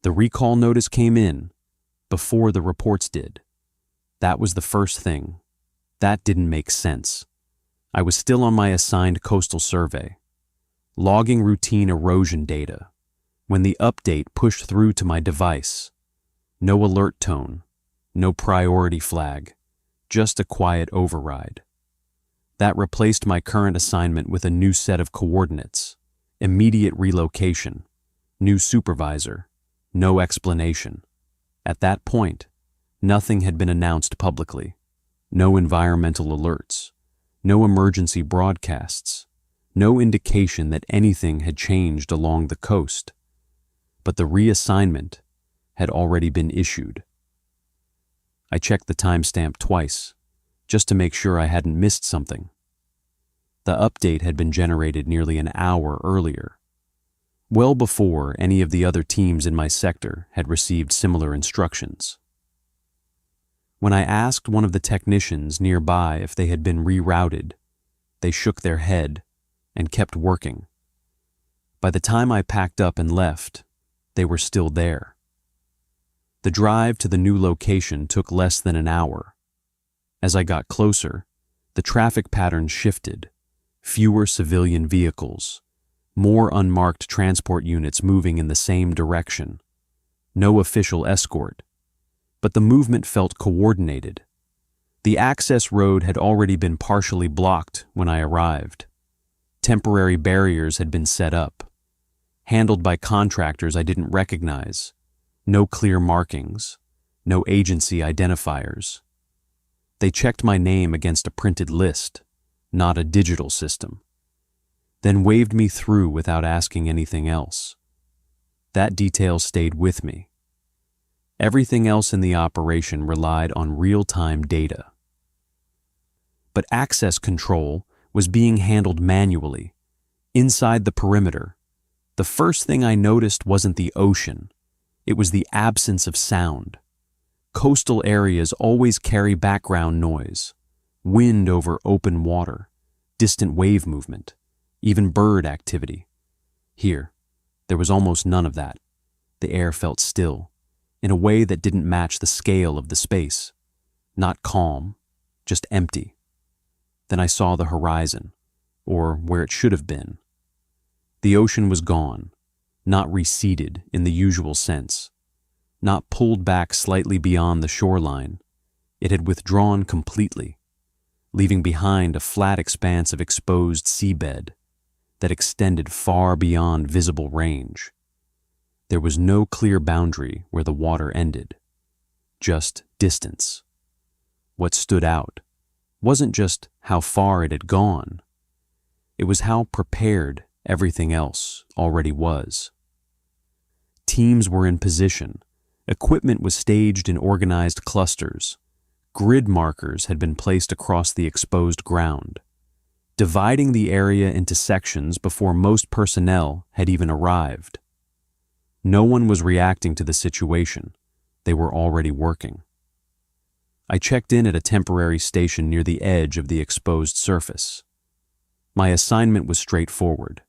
The recall notice came in before the reports did. That was the first thing. That didn't make sense. I was still on my assigned coastal survey, logging routine erosion data, when the update pushed through to my device. No alert tone, no priority flag, just a quiet override. That replaced my current assignment with a new set of coordinates, immediate relocation, new supervisor, no explanation. At that point, nothing had been announced publicly. No environmental alerts, no emergency broadcasts, no indication that anything had changed along the coast. But the reassignment had already been issued. I checked the timestamp twice, just to make sure I hadn't missed something. The update had been generated nearly an hour earlier, well before any of the other teams in my sector had received similar instructions. When I asked one of the technicians nearby if they had been rerouted, they shook their head and kept working. By the time I packed up and left, they were still there. The drive to the new location took less than an hour. As I got closer, the traffic pattern shifted. Fewer civilian vehicles, more unmarked transport units moving in the same direction. No official escort, but the movement felt coordinated. The access road had already been partially blocked when I arrived. Temporary barriers had been set up, handled by contractors I didn't recognize. No clear markings, no agency identifiers. They checked my name against a printed list, not a digital system, then waved me through without asking anything else. That detail stayed with me. Everything else in the operation relied on real-time data. But access control was being handled manually, inside the perimeter. The first thing I noticed wasn't the ocean. It was the absence of sound. Coastal areas always carry background noise, wind over open water, distant wave movement, even bird activity. Here, there was almost none of that. The air felt still, in a way that didn't match the scale of the space. Not calm, just empty. Then I saw the horizon, or where it should have been. The ocean was gone, not receded in the usual sense, not pulled back slightly beyond the shoreline. It had withdrawn completely, leaving behind a flat expanse of exposed seabed that extended far beyond visible range. There was no clear boundary where the water ended, just distance. What stood out wasn't just how far it had gone, it was how prepared everything else already was. Teams were in position, equipment was staged in organized clusters, grid markers had been placed across the exposed ground, dividing the area into sections before most personnel had even arrived. No one was reacting to the situation. They were already working. I checked in at a temporary station near the edge of the exposed surface. My assignment was straightforward.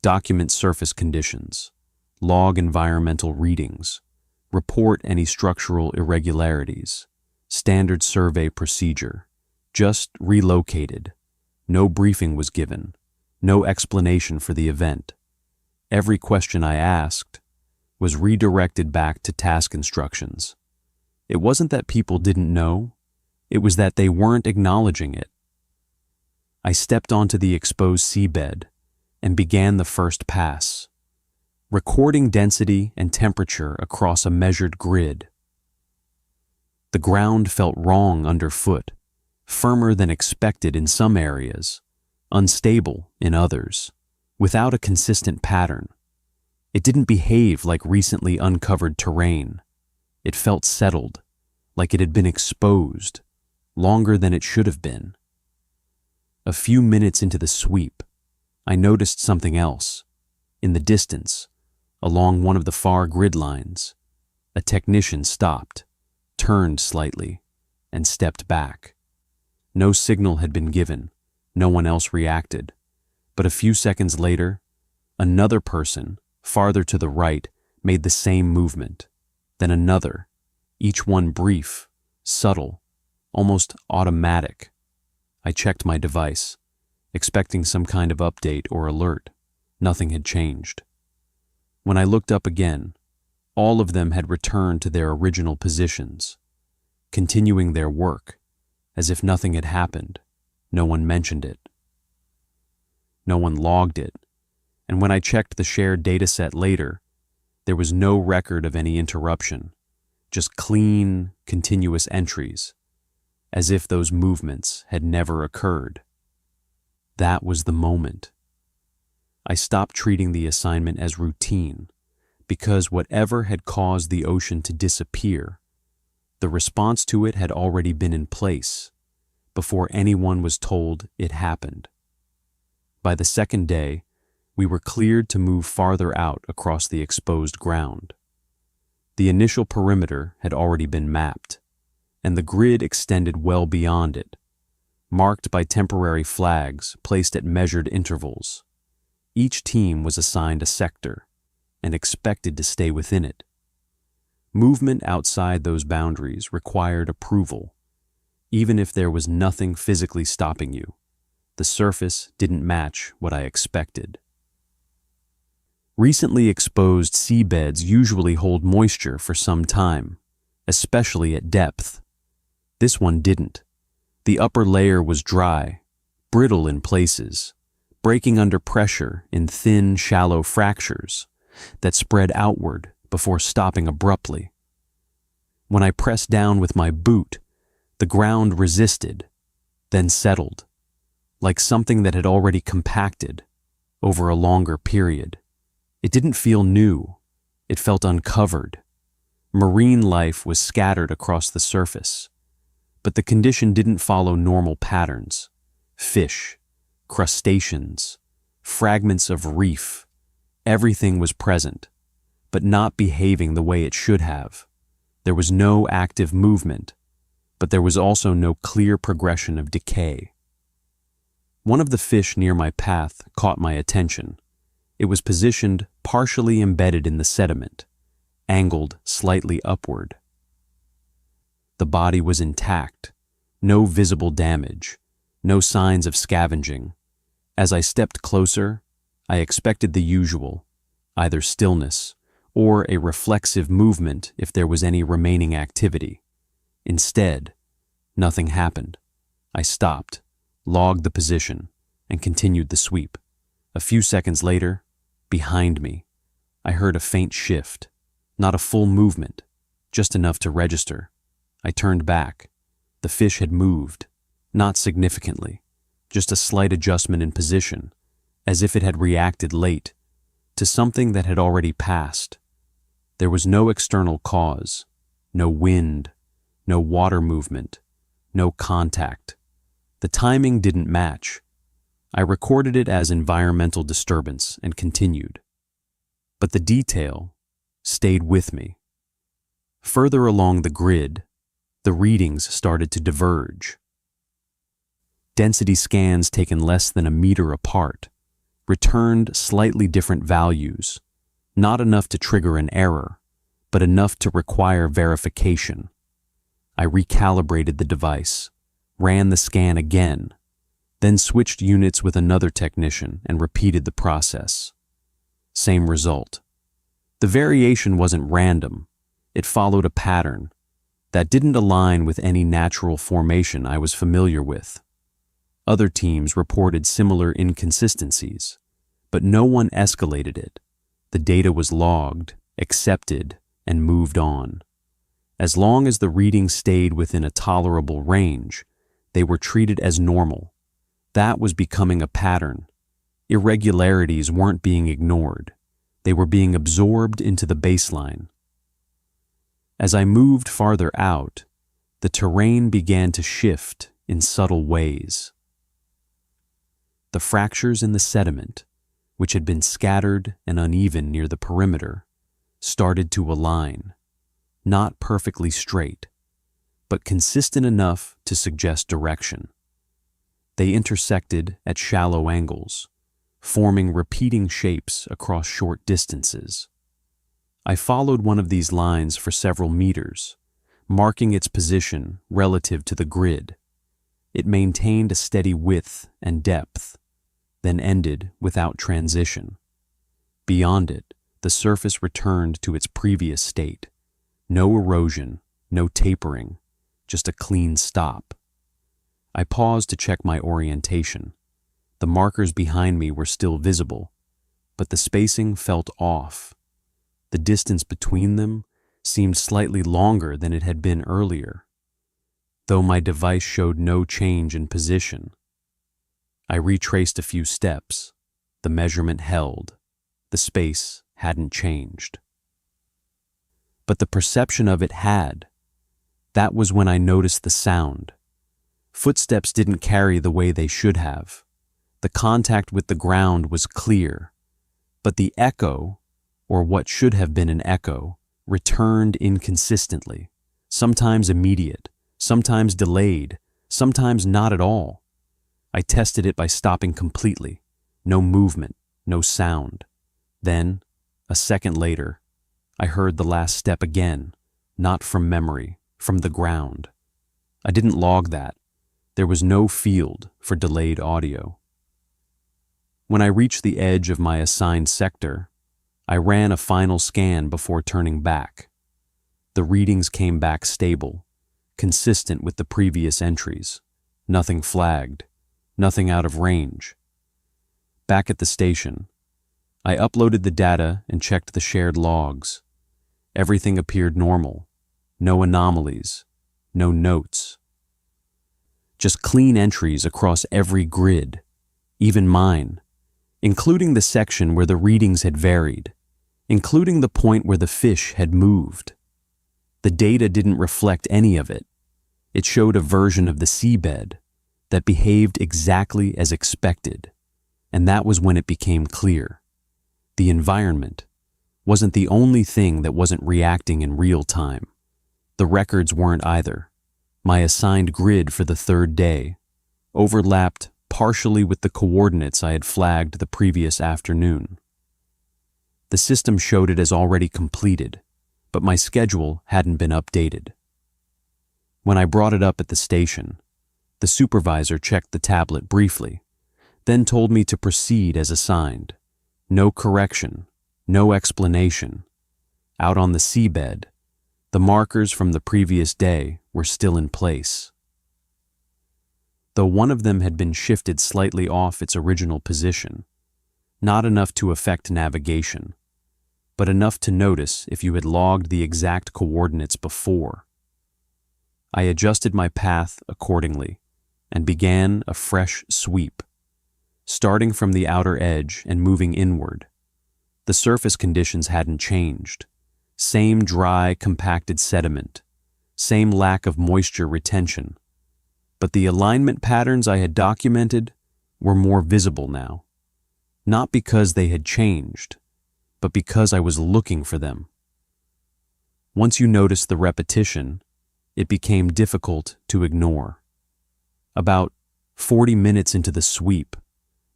Document surface conditions, log environmental readings, report any structural irregularities, standard survey procedure, just relocated. No briefing was given, no explanation for the event. Every question I asked was redirected back to task instructions. It wasn't that people didn't know, it was that they weren't acknowledging it. I stepped onto the exposed seabed and began the first pass, recording density and temperature across a measured grid. The ground felt wrong underfoot, firmer than expected in some areas, unstable in others, without a consistent pattern. It didn't behave like recently uncovered terrain. It felt settled, like it had been exposed, longer than it should have been. A few minutes into the sweep, I noticed something else. In the distance, along one of the far grid lines, a technician stopped, turned slightly, and stepped back. No signal had been given, no one else reacted, but a few seconds later, another person, farther to the right, made the same movement, then another, each one brief, subtle, almost automatic. I checked my device, expecting some kind of update or alert. Nothing had changed. When I looked up again, all of them had returned to their original positions, continuing their work, as if nothing had happened. No one mentioned it. No one logged it, and when I checked the shared dataset later, there was no record of any interruption, just clean, continuous entries, as if those movements had never occurred. That was the moment. I stopped treating the assignment as routine, because whatever had caused the ocean to disappear, the response to it had already been in place before anyone was told it happened. By the second day, we were cleared to move farther out across the exposed ground. The initial perimeter had already been mapped, and the grid extended well beyond it, marked by temporary flags placed at measured intervals. Each team was assigned a sector and expected to stay within it. Movement outside those boundaries required approval, even if there was nothing physically stopping you. The surface didn't match what I expected. Recently exposed seabeds usually hold moisture for some time, especially at depth. This one didn't. The upper layer was dry, brittle in places, breaking under pressure in thin, shallow fractures that spread outward before stopping abruptly. When I pressed down with my boot, the ground resisted, then settled, like something that had already compacted over a longer period. It didn't feel new. It felt uncovered. Marine life was scattered across the surface, but the condition didn't follow normal patterns. Fish, crustaceans, fragments of reef, everything was present, but not behaving the way it should have. There was no active movement, but there was also no clear progression of decay. One of the fish near my path caught my attention. It was positioned partially embedded in the sediment, angled slightly upward. The body was intact, no visible damage, no signs of scavenging. As I stepped closer, I expected the usual, either stillness or a reflexive movement if there was any remaining activity. Instead, nothing happened. I stopped, logged the position, and continued the sweep. A few seconds later, behind me, I heard a faint shift, not a full movement, just enough to register. I turned back. The fish had moved, not significantly, just a slight adjustment in position, as if it had reacted late to something that had already passed. There was no external cause, no wind, no water movement, no contact. The timing didn't match. I recorded it as environmental disturbance and continued. But the detail stayed with me. Further along the grid, the readings started to diverge. Density scans taken less than a meter apart returned slightly different values, not enough to trigger an error, but enough to require verification. I recalibrated the device, ran the scan again, then switched units with another technician and repeated the process. Same result. The variation wasn't random. It followed a pattern that didn't align with any natural formation I was familiar with. Other teams reported similar inconsistencies, but no one escalated it. The data was logged, accepted, and moved on. As long as the reading stayed within a tolerable range, they were treated as normal. That was becoming a pattern. Irregularities weren't being ignored. They were being absorbed into the baseline. As I moved farther out, the terrain began to shift in subtle ways. The fractures in the sediment, which had been scattered and uneven near the perimeter, started to align, not perfectly straight, but consistent enough to suggest direction. They intersected at shallow angles, forming repeating shapes across short distances. I followed one of these lines for several meters, marking its position relative to the grid. It maintained a steady width and depth, then ended without transition. Beyond it, the surface returned to its previous state. No erosion, no tapering, just a clean stop. I paused to check my orientation. The markers behind me were still visible, but the spacing felt off. The distance between them seemed slightly longer than it had been earlier, though my device showed no change in position. I retraced a few steps. The measurement held. The space hadn't changed. But the perception of it had. That was when I noticed the sound. Footsteps didn't carry the way they should have. The contact with the ground was clear, but the echo, or what should have been an echo, returned inconsistently, sometimes immediate, sometimes delayed, sometimes not at all. I tested it by stopping completely. No movement, no sound. Then, a second later, I heard the last step again, not from memory, from the ground. I didn't log that. There was no field for delayed audio. When I reached the edge of my assigned sector, I ran a final scan before turning back. The readings came back stable, consistent with the previous entries. Nothing flagged, nothing out of range. Back at the station, I uploaded the data and checked the shared logs. Everything appeared normal. No anomalies, no notes. Just clean entries across every grid, even mine, including the section where the readings had varied, including the point where the fish had moved. The data didn't reflect any of it. It showed a version of the seabed that behaved exactly as expected, and that was when it became clear. The environment wasn't the only thing that wasn't reacting in real time. The records weren't either. My assigned grid for the third day overlapped partially with the coordinates I had flagged the previous afternoon. The system showed it as already completed, but my schedule hadn't been updated. When I brought it up at the station, the supervisor checked the tablet briefly, then told me to proceed as assigned. No correction, no explanation. Out on the seabed, the markers from the previous day were still in place. Though one of them had been shifted slightly off its original position, not enough to affect navigation, but enough to notice if you had logged the exact coordinates before. I adjusted my path accordingly and began a fresh sweep, starting from the outer edge and moving inward. The surface conditions hadn't changed. Same dry, compacted sediment, same lack of moisture retention. But the alignment patterns I had documented were more visible now. Not because they had changed, but because I was looking for them. Once you noticed the repetition, it became difficult to ignore. About 40 minutes into the sweep,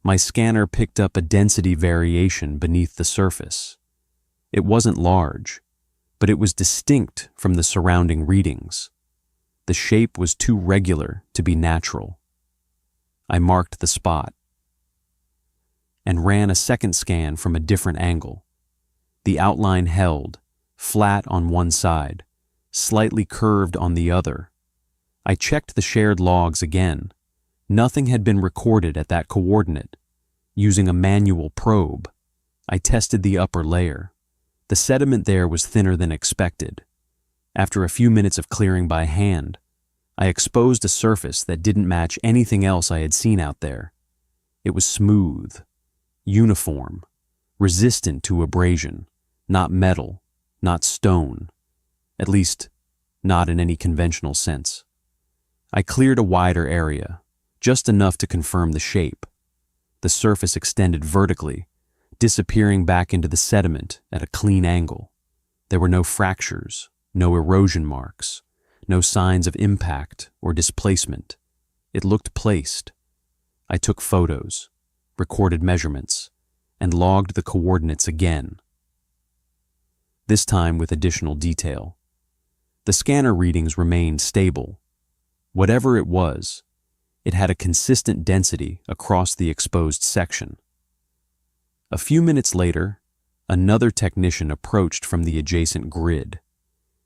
my scanner picked up a density variation beneath the surface. It wasn't large, but it was distinct from the surrounding readings. The shape was too regular to be natural. I marked the spot and ran a second scan from a different angle. The outline held, flat on one side, slightly curved on the other. I checked the shared logs again. Nothing had been recorded at that coordinate. Using a manual probe, I tested the upper layer. The sediment there was thinner than expected. After a few minutes of clearing by hand, I exposed a surface that didn't match anything else I had seen out there. It was smooth, uniform, resistant to abrasion, not metal, not stone, at least not in any conventional sense. I cleared a wider area, just enough to confirm the shape. The surface extended vertically, disappearing back into the sediment at a clean angle. There were no fractures, no erosion marks, no signs of impact or displacement. It looked placed. I took photos, recorded measurements, and logged the coordinates again. this time with additional detail. The scanner readings remained stable. Whatever it was, it had a consistent density across the exposed section. A few minutes later, another technician approached from the adjacent grid.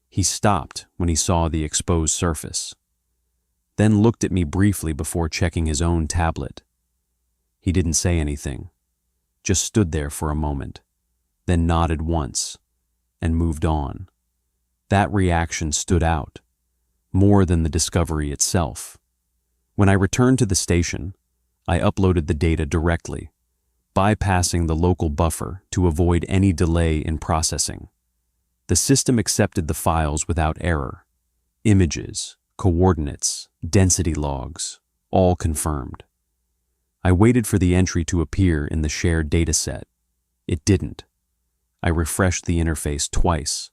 He stopped when he saw the exposed surface, then looked at me briefly before checking his own tablet. He didn't say anything, just stood there for a moment, then nodded once and moved on. That reaction stood out, more than the discovery itself. When I returned to the station, I uploaded the data directly, bypassing the local buffer to avoid any delay in processing. The system accepted the files without error. Images, coordinates, density logs, all confirmed. I waited for the entry to appear in the shared dataset. It didn't. I refreshed the interface twice,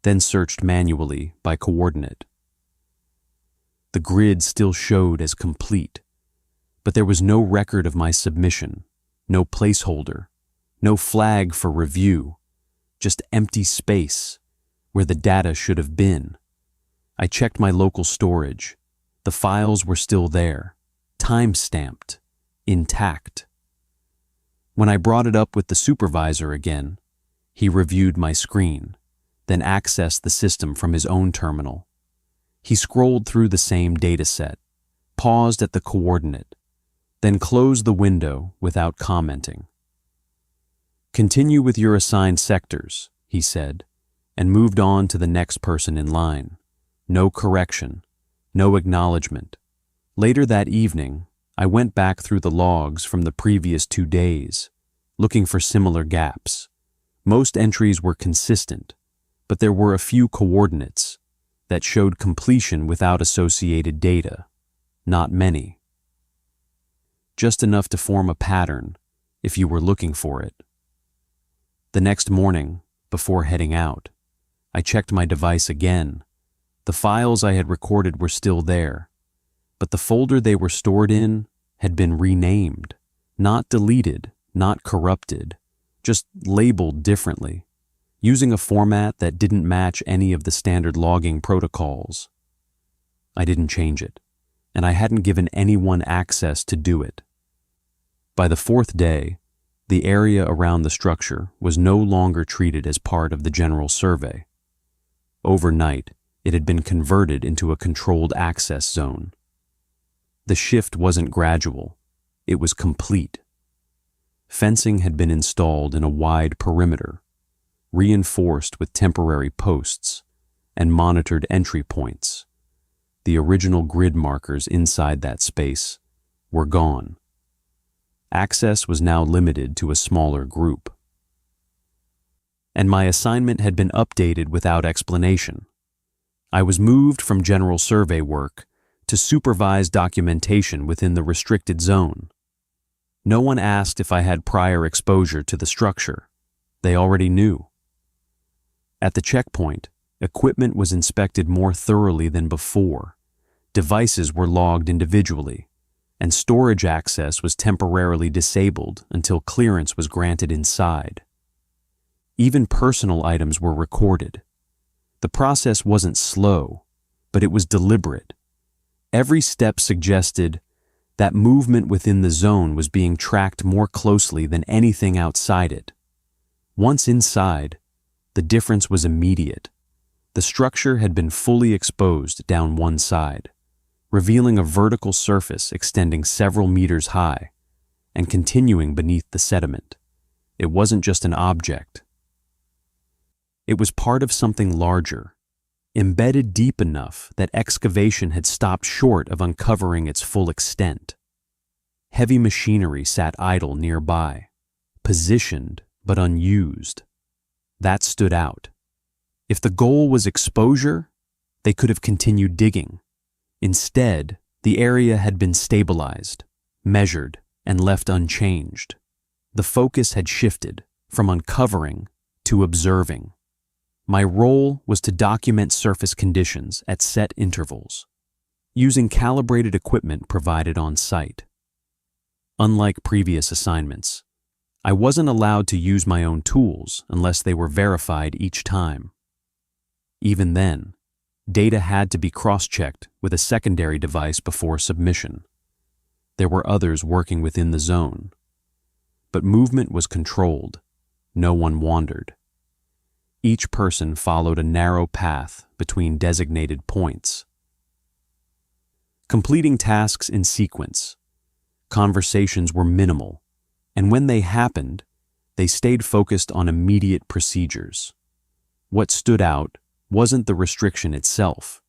then searched manually by coordinate. The grid still showed as complete, but there was no record of my submission, no placeholder, no flag for review, just empty space where the data should have been. I checked my local storage. The files were still there, time-stamped, intact. When I brought it up with the supervisor again, he reviewed my screen, then accessed the system from his own terminal. He scrolled through the same dataset, paused at the coordinate, then closed the window without commenting. "Continue with your assigned sectors," he said, and moved on to the next person in line. No correction, no acknowledgement. Later that evening, I went back through the logs from the previous 2 days, looking for similar gaps. Most entries were consistent, but there were a few coordinates that showed completion without associated data. Not many. Just enough to form a pattern if you were looking for it. The next morning, before heading out, I checked my device again. The files I had recorded were still there, but the folder they were stored in had been renamed. Not deleted, not corrupted, just labeled differently, using a format that didn't match any of the standard logging protocols. I didn't change it, and I hadn't given anyone access to do it. By the 4th day, the area around the structure was no longer treated as part of the general survey. Overnight, it had been converted into a controlled access zone. The shift wasn't gradual, it was complete. Fencing had been installed in a wide perimeter, reinforced with temporary posts and monitored entry points. The original grid markers inside that space were gone. Access was now limited to a smaller group. And my assignment had been updated without explanation. I was moved from general survey work to supervise documentation within the restricted zone. No one asked if I had prior exposure to the structure. They already knew. At the checkpoint, equipment was inspected more thoroughly than before. Devices were logged individually, and storage access was temporarily disabled until clearance was granted inside. Even personal items were recorded. The process wasn't slow, but it was deliberate. Every step suggested that movement within the zone was being tracked more closely than anything outside it. Once inside, the difference was immediate. The structure had been fully exposed down one side, revealing a vertical surface extending several meters high and continuing beneath the sediment. It wasn't just an object. It was part of something larger, embedded deep enough that excavation had stopped short of uncovering its full extent. Heavy machinery sat idle nearby, positioned but unused. That stood out. If the goal was exposure, they could have continued digging. Instead, the area had been stabilized, measured, and left unchanged. The focus had shifted from uncovering to observing. My role was to document surface conditions at set intervals, using calibrated equipment provided on site. Unlike previous assignments, I wasn't allowed to use my own tools unless they were verified each time. Even then, data had to be cross-checked with a secondary device before submission. There were others working within the zone. But movement was controlled. No one wandered. Each person followed a narrow path between designated points. Completing tasks in sequence. Conversations were minimal, and when they happened, they stayed focused on immediate procedures. What stood out wasn't the restriction itself,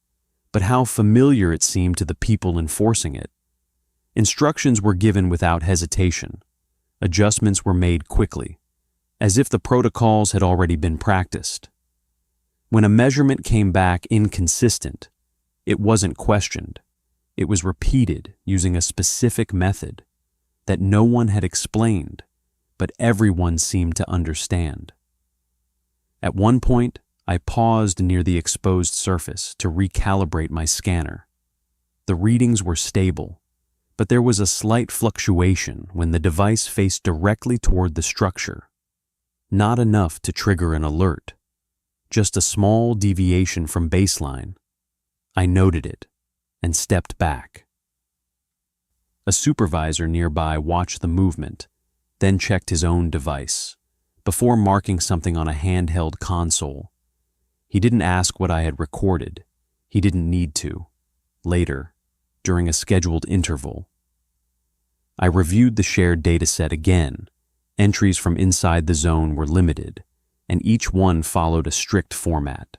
but how familiar it seemed to the people enforcing it. Instructions were given without hesitation. Adjustments were made quickly, as if the protocols had already been practiced. When a measurement came back inconsistent, it wasn't questioned. It was repeated using a specific method that no one had explained, but everyone seemed to understand. At one point, I paused near the exposed surface to recalibrate my scanner. The readings were stable, but there was a slight fluctuation when the device faced directly toward the structure. Not enough to trigger an alert, just a small deviation from baseline. I noted it and stepped back. A supervisor nearby watched the movement, then checked his own device, before marking something on a handheld console. He didn't ask what I had recorded. He didn't need to. Later, during a scheduled interval, I reviewed the shared dataset again. Entries from inside the zone were limited, and each one followed a strict format.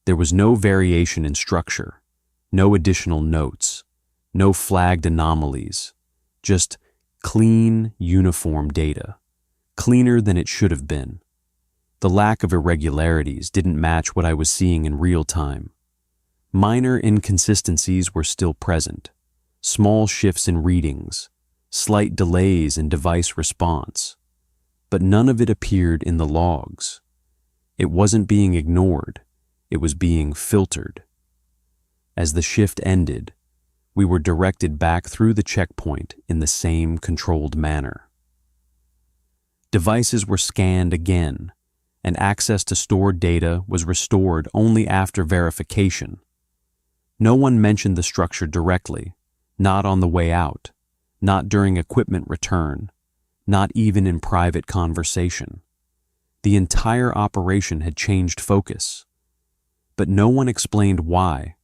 There was no variation in structure, no additional notes, no flagged anomalies, just clean, uniform data, cleaner than it should have been. The lack of irregularities didn't match what I was seeing in real time. Minor inconsistencies were still present, small shifts in readings, slight delays in device response, but none of it appeared in the logs. It wasn't being ignored, it was being filtered. As the shift ended, we were directed back through the checkpoint in the same controlled manner. Devices were scanned again, and access to stored data was restored only after verification. No one mentioned the structure directly, not on the way out, not during equipment return, not even in private conversation. The entire operation had changed focus, but no one explained why.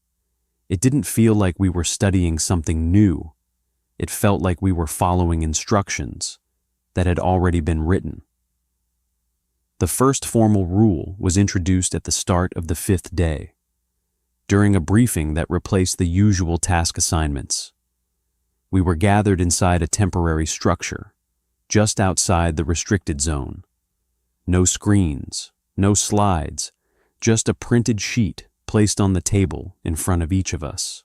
It didn't feel like we were studying something new. It felt like we were following instructions that had already been written. The first formal rule was introduced at the start of the 5th day, during a briefing that replaced the usual task assignments. We were gathered inside a temporary structure, just outside the restricted zone. No screens, no slides, just a printed sheet placed on the table in front of each of us.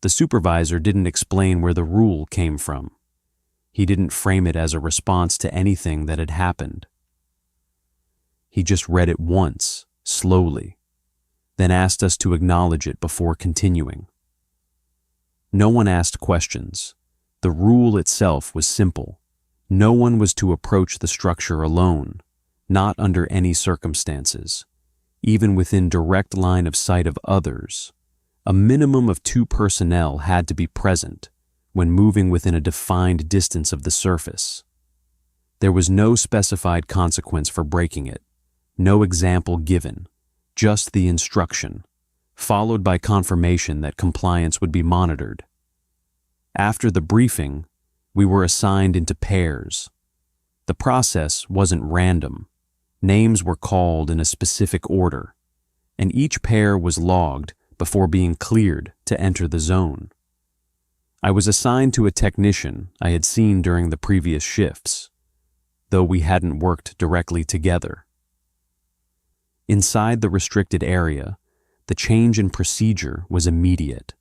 The supervisor didn't explain where the rule came from. He didn't frame it as a response to anything that had happened. He just read it once, slowly, then asked us to acknowledge it before continuing. No one asked questions. The rule itself was simple. No one was to approach the structure alone, not under any circumstances, even within direct line of sight of others. A minimum of 2 personnel had to be present when moving within a defined distance of the surface. There was no specified consequence for breaking it, no example given, just the instruction, followed by confirmation that compliance would be monitored. After the briefing, we were assigned into pairs. The process wasn't random. Names were called in a specific order, and each pair was logged before being cleared to enter the zone. I was assigned to a technician I had seen during the previous shifts, though we hadn't worked directly together. Inside the restricted area, the change in procedure was immediate.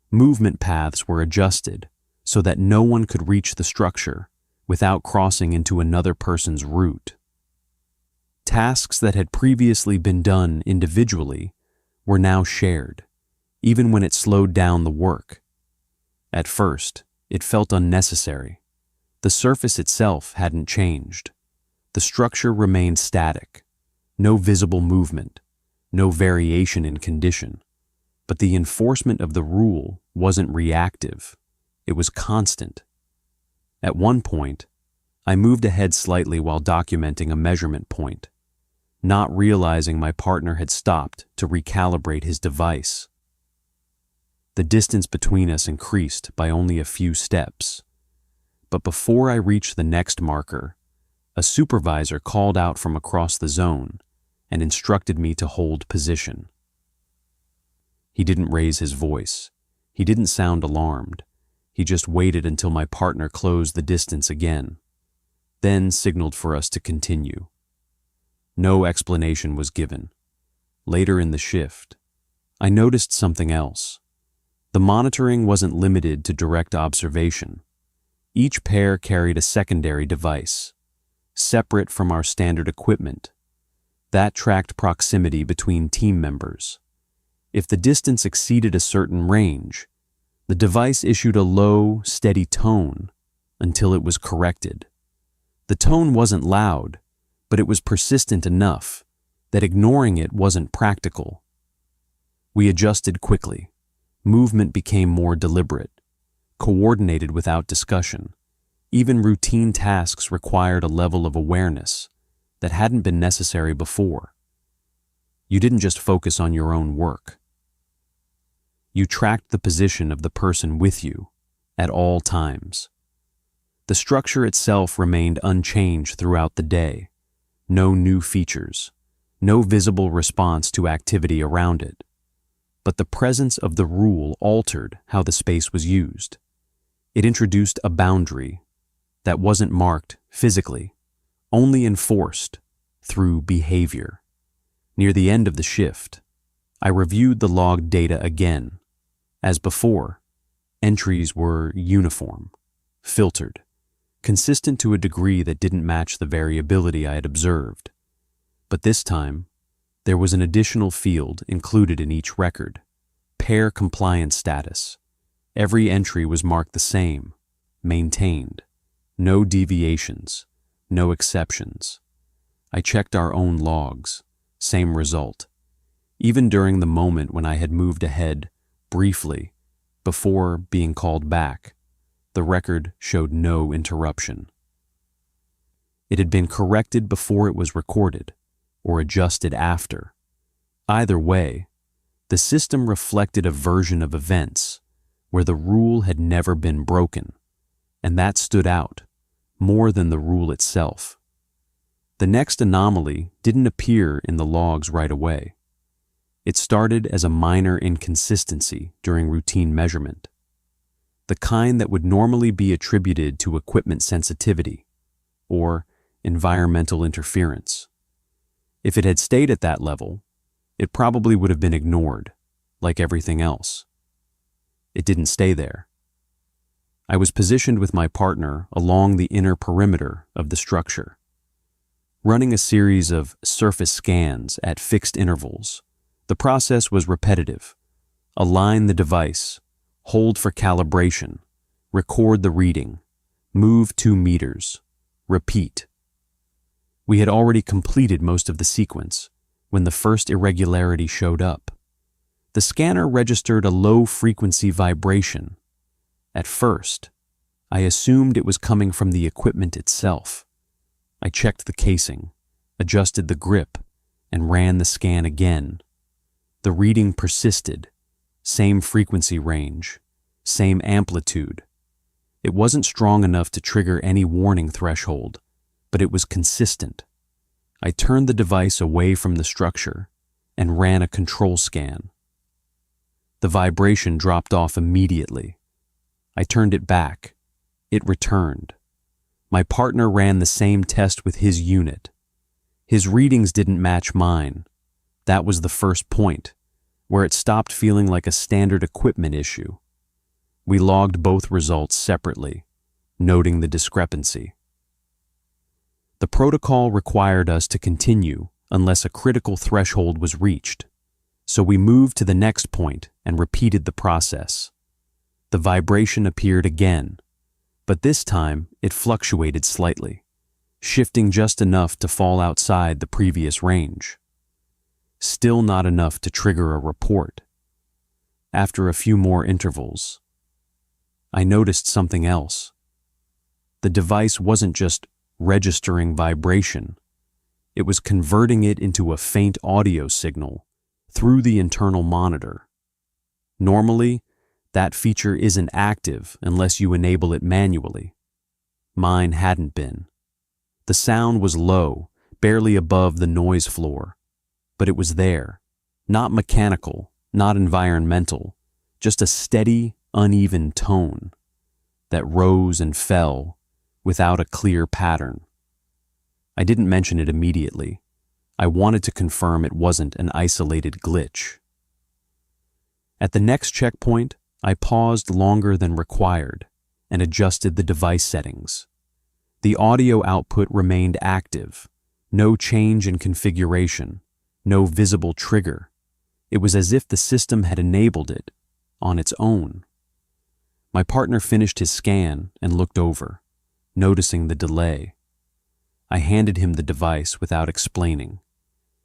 Movement paths were adjusted so that no one could reach the structure without crossing into another person's route. Tasks that had previously been done individually were now shared, even when it slowed down the work. At first, it felt unnecessary, The surface itself hadn't changed. The structure remained static. No visible movement, no variation in condition. But the enforcement of the rule wasn't reactive. It was constant. At one point, I moved ahead slightly while documenting a measurement point, not realizing my partner had stopped to recalibrate his device. The distance between us increased by only a few steps. But before I reached the next marker, a supervisor called out from across the zone and instructed me to hold position. He didn't raise his voice. He didn't sound alarmed. He just waited until my partner closed the distance again, then signaled for us to continue. No explanation was given. Later in the shift, I noticed something else. The monitoring wasn't limited to direct observation. Each pair carried a secondary device, separate from our standard equipment. That tracked proximity between team members. If the distance exceeded a certain range, the device issued a low, steady tone until it was corrected. The tone wasn't loud, but it was persistent enough that ignoring it wasn't practical. We adjusted quickly. Movement became more deliberate, coordinated without discussion. Even routine tasks required a level of awareness that hadn't been necessary before. You didn't just focus on your own work. You tracked the position of the person with you at all times. The structure itself remained unchanged throughout the day. No new features, no visible response to activity around it. But the presence of the rule altered how the space was used. It introduced a boundary that wasn't marked physically, only enforced through behavior. Near the end of the shift, I reviewed the log data again. As before, entries were uniform, filtered, consistent to a degree that didn't match the variability I had observed. But this time, there was an additional field included in each record: pair compliance status. Every entry was marked the same, maintained. No deviations, no exceptions. I checked our own logs, same result. Even during the moment when I had moved ahead, briefly, before being called back, the record showed no interruption. It had been corrected before it was recorded, or adjusted after. Either way, the system reflected a version of events where the rule had never been broken, and that stood out more than the rule itself. The next anomaly didn't appear in the logs right away. It started as a minor inconsistency during routine measurement, the kind that would normally be attributed to equipment sensitivity or environmental interference. If it had stayed at that level, it probably would have been ignored, like everything else. It didn't stay there. I was positioned with my partner along the inner perimeter of the structure, running a series of surface scans at fixed intervals. The process was repetitive. Align the device, hold for calibration, record the reading, move 2 meters, repeat. We had already completed most of the sequence when the first irregularity showed up. The scanner registered a low-frequency vibration. At first, I assumed it was coming from the equipment itself. I checked the casing, adjusted the grip, and ran the scan again. The reading persisted, same frequency range, same amplitude. It wasn't strong enough to trigger any warning threshold, but it was consistent. I turned the device away from the structure and ran a control scan. The vibration dropped off immediately. I turned it back. It returned. My partner ran the same test with his unit. His readings didn't match mine. That was the first point, where it stopped feeling like a standard equipment issue. We logged both results separately, noting the discrepancy. The protocol required us to continue unless a critical threshold was reached, so we moved to the next point and repeated the process. The vibration appeared again, But this time, it fluctuated slightly, shifting just enough to fall outside the previous range. Still not enough to trigger a report. After a few more intervals, I noticed something else. The device wasn't just registering vibration, it was converting it into a faint audio signal through the internal monitor. Normally, that feature isn't active unless you enable it manually. Mine hadn't been. The sound was low, barely above the noise floor, but it was there, not mechanical, not environmental, just a steady, uneven tone that rose and fell without a clear pattern. I didn't mention it immediately. I wanted to confirm it wasn't an isolated glitch. At the next checkpoint, I paused longer than required and adjusted the device settings. The audio output remained active, no change in configuration, no visible trigger. It was as if the system had enabled it on its own. My partner finished his scan and looked over, noticing the delay. I handed him the device without explaining.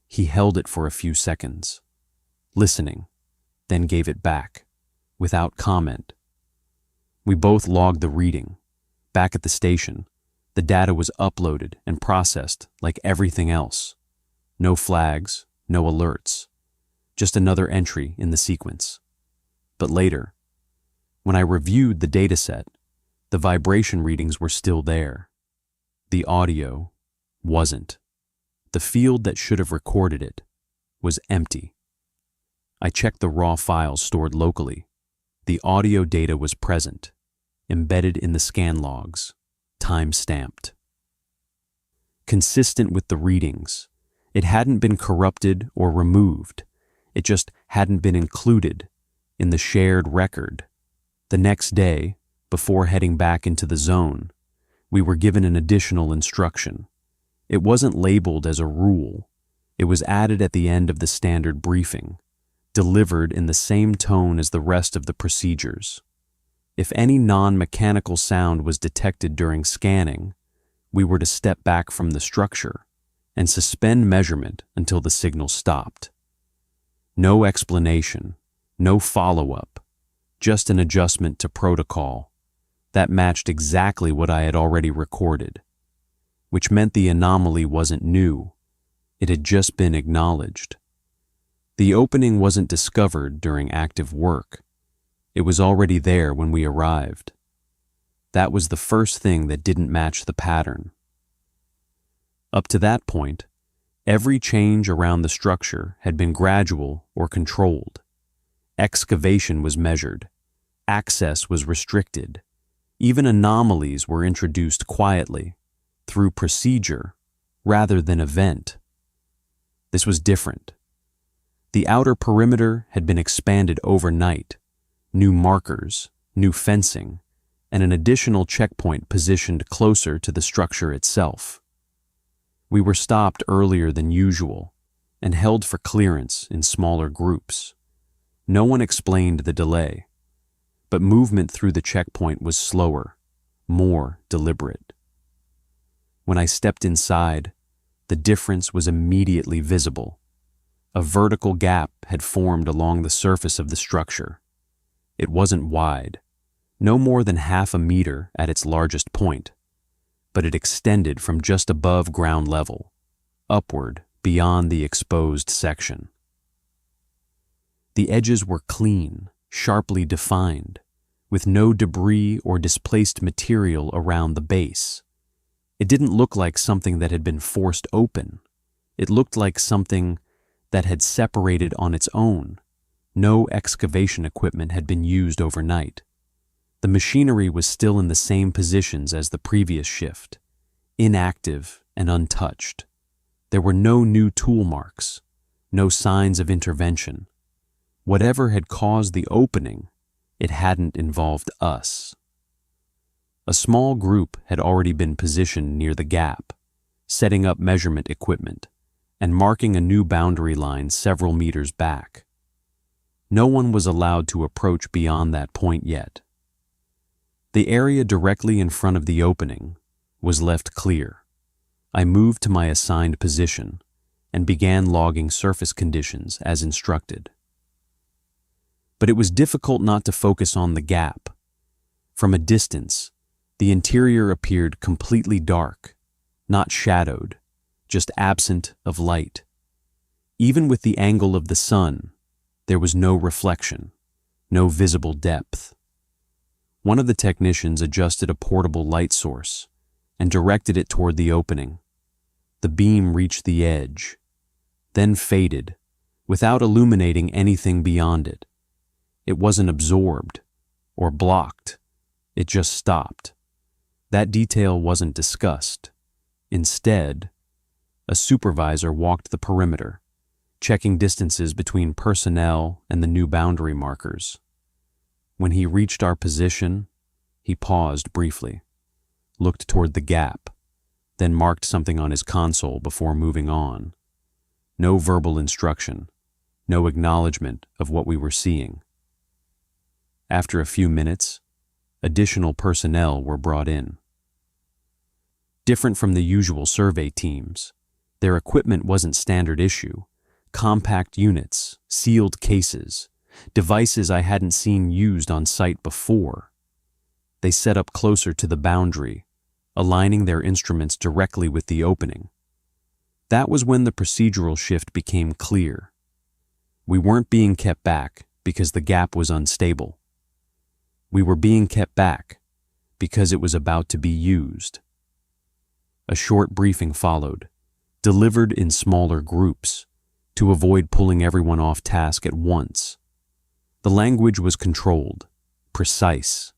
He held it for a few seconds, listening, then gave it back, without comment. We both logged the reading. Back at the station, the data was uploaded and processed like everything else. No flags, no alerts, just another entry in the sequence. But later, when I reviewed the dataset, the vibration readings were still there. The audio wasn't. The field that should have recorded it was empty. I checked the raw files stored locally. The audio data was present, embedded in the scan logs, time-stamped. Consistent with the readings, it hadn't been corrupted or removed. It just hadn't been included in the shared record. The next day, before heading back into the zone, we were given an additional instruction. It wasn't labeled as a rule. It was added at the end of the standard briefing, delivered in the same tone as the rest of the procedures. If any non-mechanical sound was detected during scanning, we were to step back from the structure and suspend measurement until the signal stopped. No explanation, no follow-up, just an adjustment to protocol that matched exactly what I had already recorded, which meant the anomaly wasn't new. It had just been acknowledged. The opening wasn't discovered during active work. It was already there when we arrived. That was the first thing that didn't match the pattern. Up to that point, every change around the structure had been gradual or controlled. Excavation was measured. Access was restricted. Even anomalies were introduced quietly, through procedure rather than event. This was different. The outer perimeter had been expanded overnight, new markers, new fencing, and an additional checkpoint positioned closer to the structure itself. We were stopped earlier than usual and held for clearance in smaller groups. No one explained the delay, but movement through the checkpoint was slower, more deliberate. When I stepped inside, the difference was immediately visible. A vertical gap had formed along the surface of the structure. It wasn't wide, no more than half a meter at its largest point, but it extended from just above ground level, upward beyond the exposed section. The edges were clean, sharply defined, with no debris or displaced material around the base. It didn't look like something that had been forced open. It looked like something that had separated on its own. No excavation equipment had been used overnight. The machinery was still in the same positions as the previous shift, inactive and untouched. There were no new tool marks, no signs of intervention. Whatever had caused the opening, it hadn't involved us. A small group had already been positioned near the gap, setting up measurement equipment and marking a new boundary line several meters back. No one was allowed to approach beyond that point yet. The area directly in front of the opening was left clear. I moved to my assigned position and began logging surface conditions as instructed. But it was difficult not to focus on the gap. From a distance, the interior appeared completely dark, not shadowed, just absent of light. Even with the angle of the sun, there was no reflection, no visible depth. One of the technicians adjusted a portable light source and directed it toward the opening. The beam reached the edge, then faded, without illuminating anything beyond it. It wasn't absorbed or blocked, it just stopped. That detail wasn't discussed. Instead, a supervisor walked the perimeter, checking distances between personnel and the new boundary markers. When he reached our position, he paused briefly, looked toward the gap, then marked something on his console before moving on. No verbal instruction, no acknowledgement of what we were seeing. After a few minutes, additional personnel were brought in. Different from the usual survey teams, their equipment wasn't standard issue. Compact units, sealed cases, devices I hadn't seen used on site before. They set up closer to the boundary, aligning their instruments directly with the opening. That was when the procedural shift became clear. We weren't being kept back because the gap was unstable. We were being kept back because it was about to be used. A short briefing followed, delivered in smaller groups, to avoid pulling everyone off task at once. The language was controlled, precise.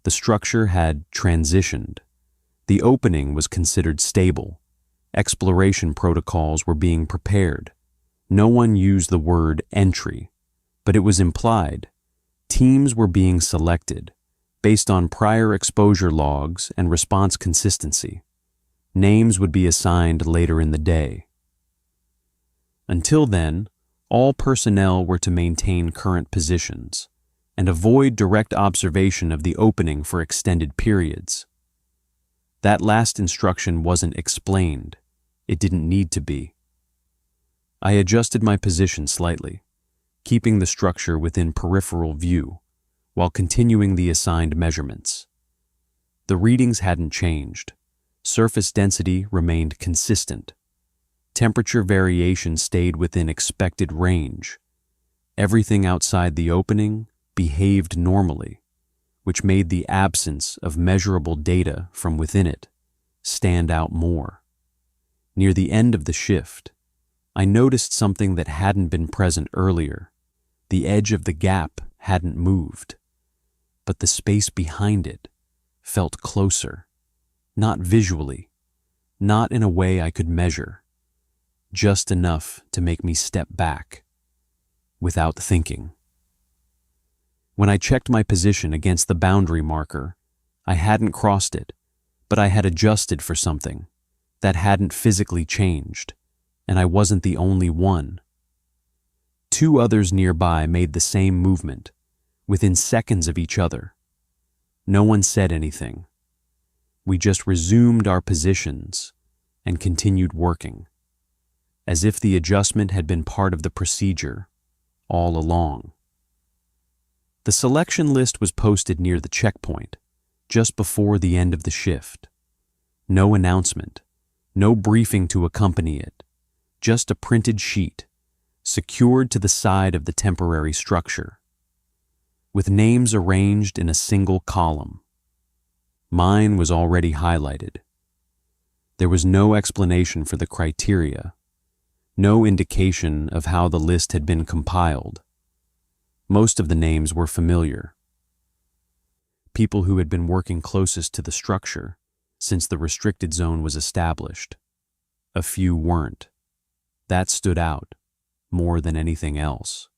The structure had transitioned. The opening was considered stable. Exploration protocols were being prepared. No one used the word entry, but it was implied. Teams were being selected based on prior exposure logs and response consistency. Names would be assigned later in the day. Until then, all personnel were to maintain current positions and avoid direct observation of the opening for extended periods. That last instruction wasn't explained. It didn't need to be. I adjusted my position slightly, keeping the structure within peripheral view while continuing the assigned measurements. The readings hadn't changed. Surface density remained consistent. Temperature variation stayed within expected range. Everything outside the opening behaved normally, which made the absence of measurable data from within it stand out more. Near the end of the shift, I noticed something that hadn't been present earlier. The edge of the gap hadn't moved, but the space behind it felt closer, not visually, not in a way I could measure, just enough to make me step back, without thinking. When I checked my position against the boundary marker, I hadn't crossed it, but I had adjusted for something that hadn't physically changed, and I wasn't the only one. 2 others nearby made the same movement, within seconds of each other. No one said anything. We just resumed our positions and continued working, as if the adjustment had been part of the procedure all along. The selection list was posted near the checkpoint, just before the end of the shift. No announcement, no briefing to accompany it, just a printed sheet, secured to the side of the temporary structure, with names arranged in a single column. Mine was already highlighted. There was no explanation for the criteria, no indication of how the list had been compiled. Most of the names were familiar. People who had been working closest to the structure since the restricted zone was established. A few weren't. That stood out more than anything else.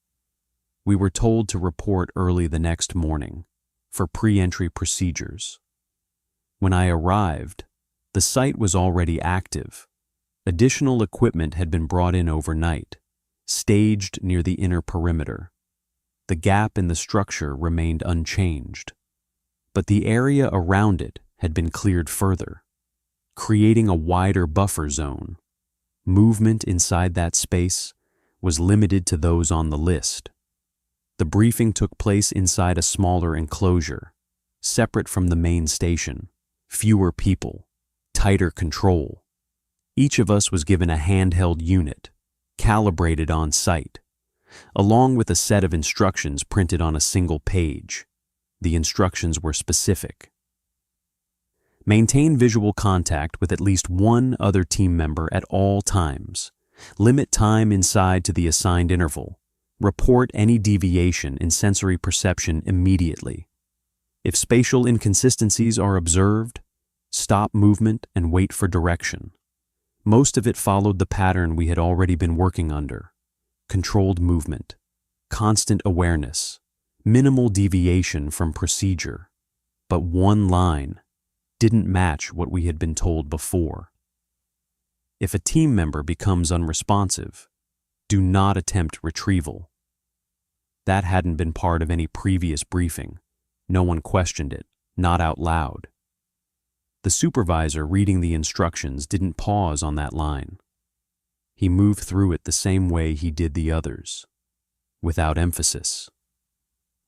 We were told to report early the next morning for pre-entry procedures. When I arrived, the site was already active. Additional equipment had been brought in overnight, staged near the inner perimeter. The gap in the structure remained unchanged. but the area around it had been cleared further, creating a wider buffer zone. Movement inside that space was limited to those on the list. The briefing took place inside a smaller enclosure, separate from the main station. Fewer people, tighter control. Each of us was given a handheld unit, calibrated on site, along with a set of instructions printed on a single page. The instructions were specific. Maintain visual contact with at least one other team member at all times. Limit time inside to the assigned interval. Report any deviation in sensory perception immediately. If spatial inconsistencies are observed, stop movement and wait for direction. Most of it followed the pattern we had already been working under. Controlled movement, constant awareness, minimal deviation from procedure. But one line didn't match what we had been told before. If a team member becomes unresponsive, do not attempt retrieval. That hadn't been part of any previous briefing. No one questioned it, not out loud. The supervisor reading the instructions didn't pause on that line. He moved through it the same way he did the others, without emphasis.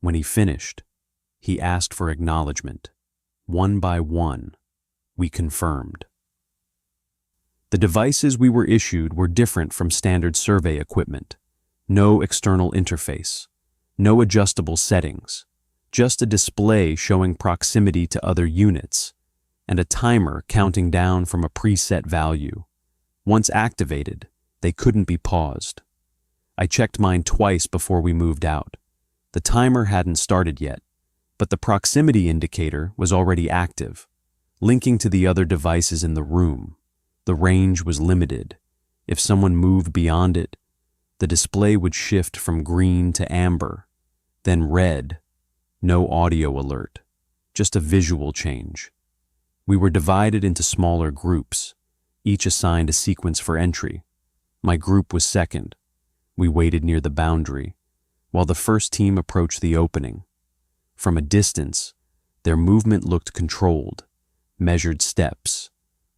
When he finished, he asked for acknowledgement. One by one, we confirmed. The devices we were issued were different from standard survey equipment. No external interface, no adjustable settings, just a display showing proximity to other units, and a timer counting down from a preset value. Once activated, they couldn't be paused. I checked mine twice before we moved out. The timer hadn't started yet, but the proximity indicator was already active, linking to the other devices in the room. The range was limited. If someone moved beyond it, the display would shift from green to amber, then red. No audio alert, just a visual change. We were divided into smaller groups, each assigned a sequence for entry. My group was second. We waited near the boundary, while the first team approached the opening. From a distance, their movement looked controlled, measured steps,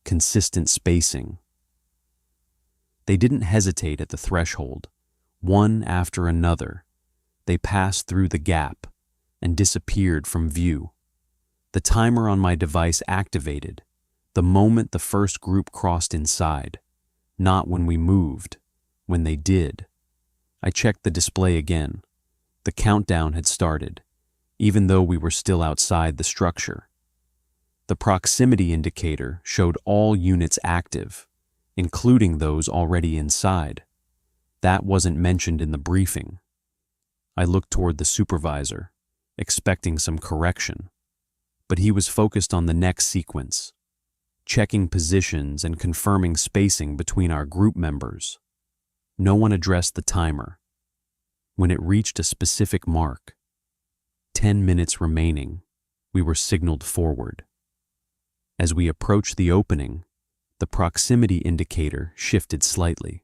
consistent spacing. They didn't hesitate at the threshold. One after another, they passed through the gap and disappeared from view. The timer on my device activated the moment the first group crossed inside, not when we moved, when they did. I checked the display again. The countdown had started, even though we were still outside the structure. The proximity indicator showed all units active, including those already inside. That wasn't mentioned in the briefing. I looked toward the supervisor, expecting some correction, but he was focused on the next sequence, checking positions and confirming spacing between our group members. No one addressed the timer. When it reached a specific mark, 10 minutes remaining, we were signaled forward. As we approached the opening, the proximity indicator shifted slightly,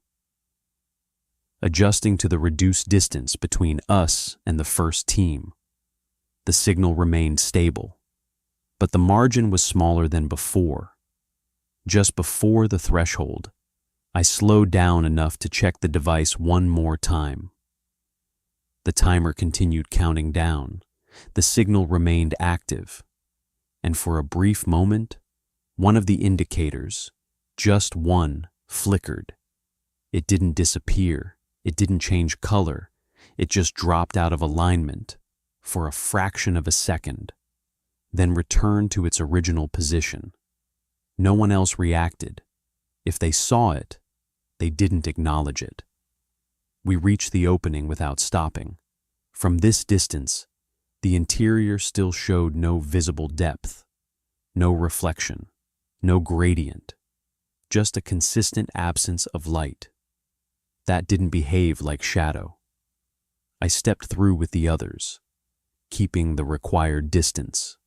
adjusting to the reduced distance between us and the first team. The signal remained stable, but the margin was smaller than before. Just before the threshold, I slowed down enough to check the device one more time. The timer continued counting down. The signal remained active, and for a brief moment, one of the indicators, just one, flickered. It didn't disappear. It didn't change color. It just dropped out of alignment for a fraction of a second, then returned to its original position. No one else reacted. If they saw it, they didn't acknowledge it. We reached the opening without stopping. From this distance, the interior still showed no visible depth, no reflection, no gradient, just a consistent absence of light. That didn't behave like shadow. I stepped through with the others, keeping the required distance,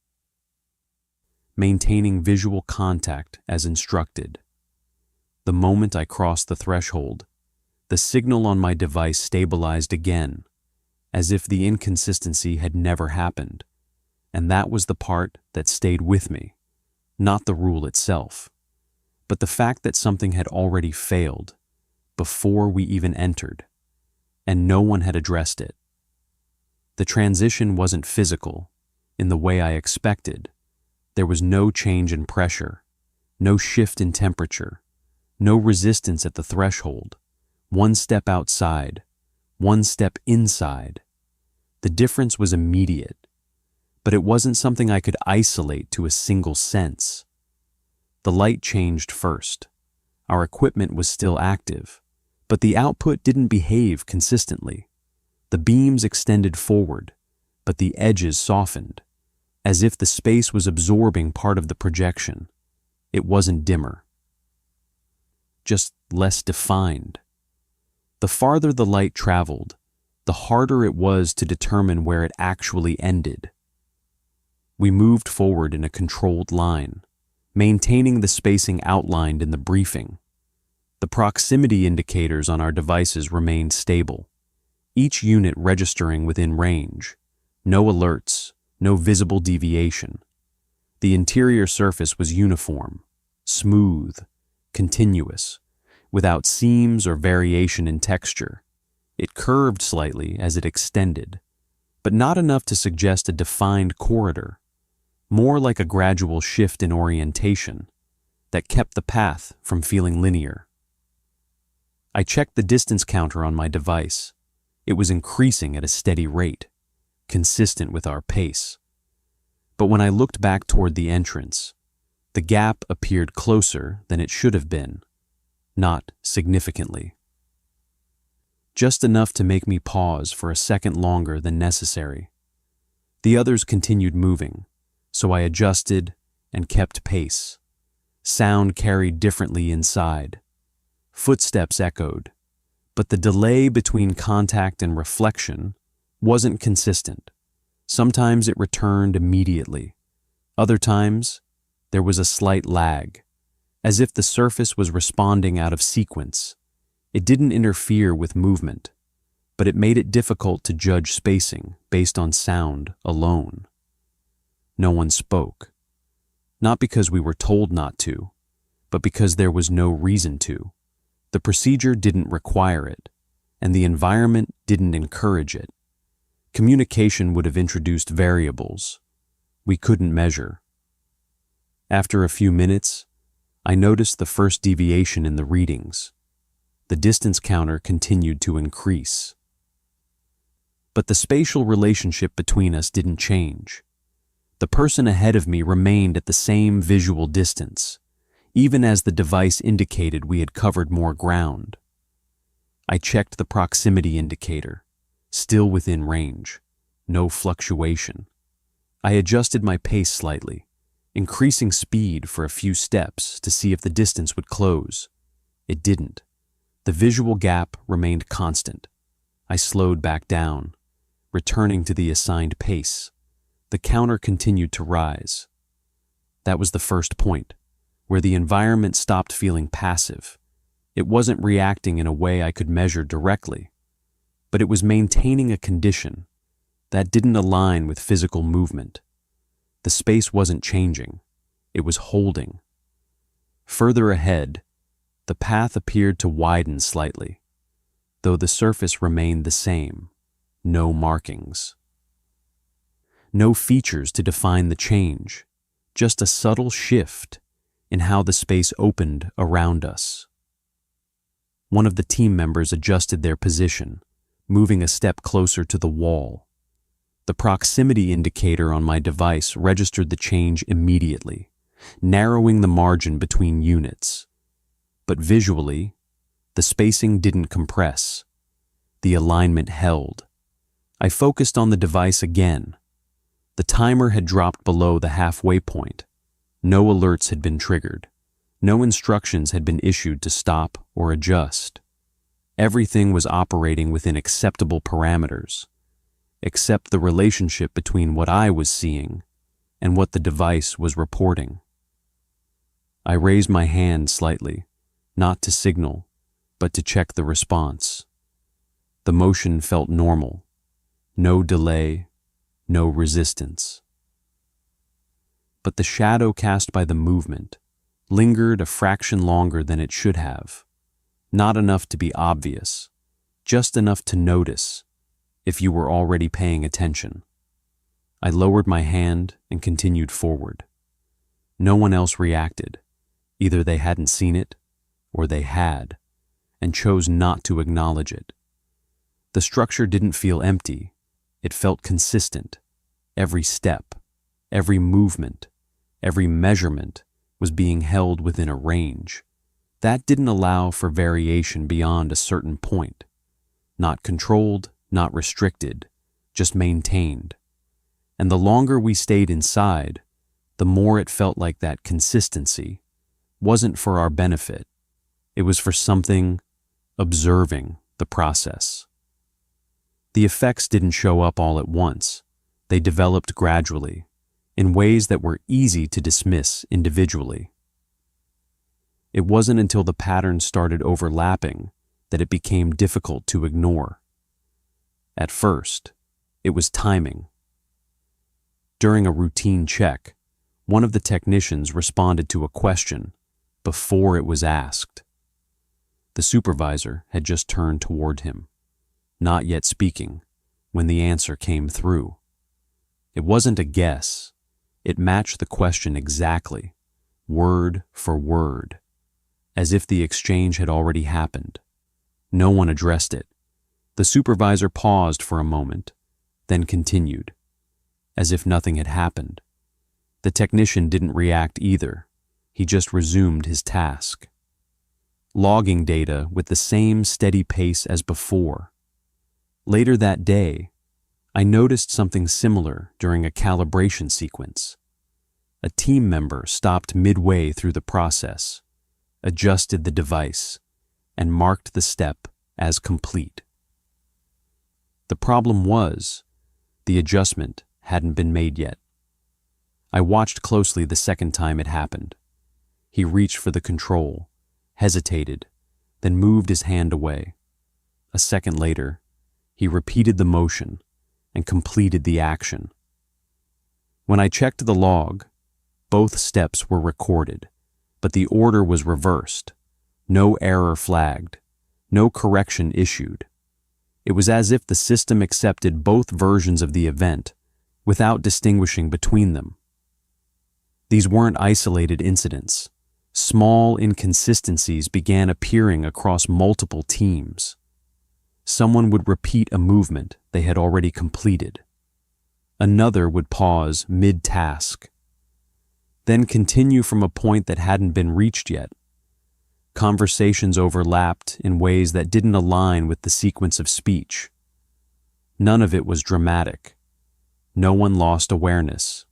maintaining visual contact as instructed. The moment I crossed the threshold, the signal on my device stabilized again, as if the inconsistency had never happened. And that was the part that stayed with me, not the rule itself, but the fact that something had already failed before we even entered, and no one had addressed it. The transition wasn't physical in the way I expected. There was no change in pressure, no shift in temperature, no resistance at the threshold. One step outside, one step inside. The difference was immediate, but it wasn't something I could isolate to a single sense. The light changed first. Our equipment was still active, but the output didn't behave consistently. The beams extended forward, but the edges softened, as if the space was absorbing part of the projection. It wasn't dimmer, just less defined. The farther the light traveled, the harder it was to determine where it actually ended. We moved forward in a controlled line, maintaining the spacing outlined in the briefing. The proximity indicators on our devices remained stable, each unit registering within range. No alerts, no visible deviation. The interior surface was uniform, smooth, continuous, without seams or variation in texture. It curved slightly as it extended, but not enough to suggest a defined corridor, more like a gradual shift in orientation that kept the path from feeling linear. I checked the distance counter on my device. It was increasing at a steady rate, consistent with our pace. But when I looked back toward the entrance, the gap appeared closer than it should have been, not significantly. Just enough to make me pause for a second longer than necessary. The others continued moving, so I adjusted and kept pace. Sound carried differently inside. Footsteps echoed, but the delay between contact and reflection wasn't consistent. Sometimes it returned immediately. Other times, there was a slight lag, as if the surface was responding out of sequence. It didn't interfere with movement, but it made it difficult to judge spacing based on sound alone. No one spoke, not because we were told not to, but because there was no reason to. The procedure didn't require it, and the environment didn't encourage it. Communication would have introduced variables we couldn't measure. After a few minutes, I noticed the first deviation in the readings. The distance counter continued to increase. But the spatial relationship between us didn't change. The person ahead of me remained at the same visual distance, even as the device indicated we had covered more ground. I checked the proximity indicator, still within range, no fluctuation. I adjusted my pace slightly, increasing speed for a few steps to see if the distance would close. It didn't. The visual gap remained constant. I slowed back down, returning to the assigned pace. The counter continued to rise. That was the first point, where the environment stopped feeling passive. It wasn't reacting in a way I could measure directly, but it was maintaining a condition that didn't align with physical movement. The space wasn't changing, it was holding. Further ahead, the path appeared to widen slightly, though the surface remained the same, no markings. No features to define the change, just a subtle shift in how the space opened around us. One of the team members adjusted their position, moving a step closer to the wall. The proximity indicator on my device registered the change immediately, narrowing the margin between units. But visually, the spacing didn't compress. The alignment held. I focused on the device again. The timer had dropped below the halfway point. No alerts had been triggered. No instructions had been issued to stop or adjust. Everything was operating within acceptable parameters, except the relationship between what I was seeing and what the device was reporting. I raised my hand slightly, not to signal, but to check the response. The motion felt normal. No delay, no resistance. but the shadow cast by the movement lingered a fraction longer than it should have. Not enough to be obvious, just enough to notice if you were already paying attention. I lowered my hand and continued forward. No one else reacted. Either they hadn't seen it, or they had, and chose not to acknowledge it. The structure didn't feel empty. It felt consistent. Every step, every movement, every measurement was being held within a range. That didn't allow for variation beyond a certain point. Not controlled, not restricted, just maintained. And the longer we stayed inside, the more it felt like that consistency wasn't for our benefit. It was for something observing the process. The effects didn't show up all at once. They developed gradually, in ways that were easy to dismiss individually. It wasn't until the patterns started overlapping that it became difficult to ignore. At first, it was timing. During a routine check, one of the technicians responded to a question before it was asked. The supervisor had just turned toward him, not yet speaking, when the answer came through. It wasn't a guess. It matched the question exactly, word for word, as if the exchange had already happened. No one addressed it. The supervisor paused for a moment, then continued, as if nothing had happened. The technician didn't react either. He just resumed his task, logging data with the same steady pace as before. Later that day, I noticed something similar during a calibration sequence. A team member stopped midway through the process, adjusted the device, and marked the step as complete. The problem was, the adjustment hadn't been made yet. I watched closely the second time it happened. He reached for the control, hesitated, then moved his hand away. A second later, he repeated the motion and completed the action. When I checked the log, both steps were recorded, but the order was reversed. No error flagged, no correction issued. It was as if the system accepted both versions of the event without distinguishing between them. These weren't isolated incidents. Small inconsistencies began appearing across multiple teams. Someone would repeat a movement they had already completed. Another would pause mid-task, then continue from a point that hadn't been reached yet. Conversations overlapped in ways that didn't align with the sequence of speech. None of it was dramatic. No one lost awareness.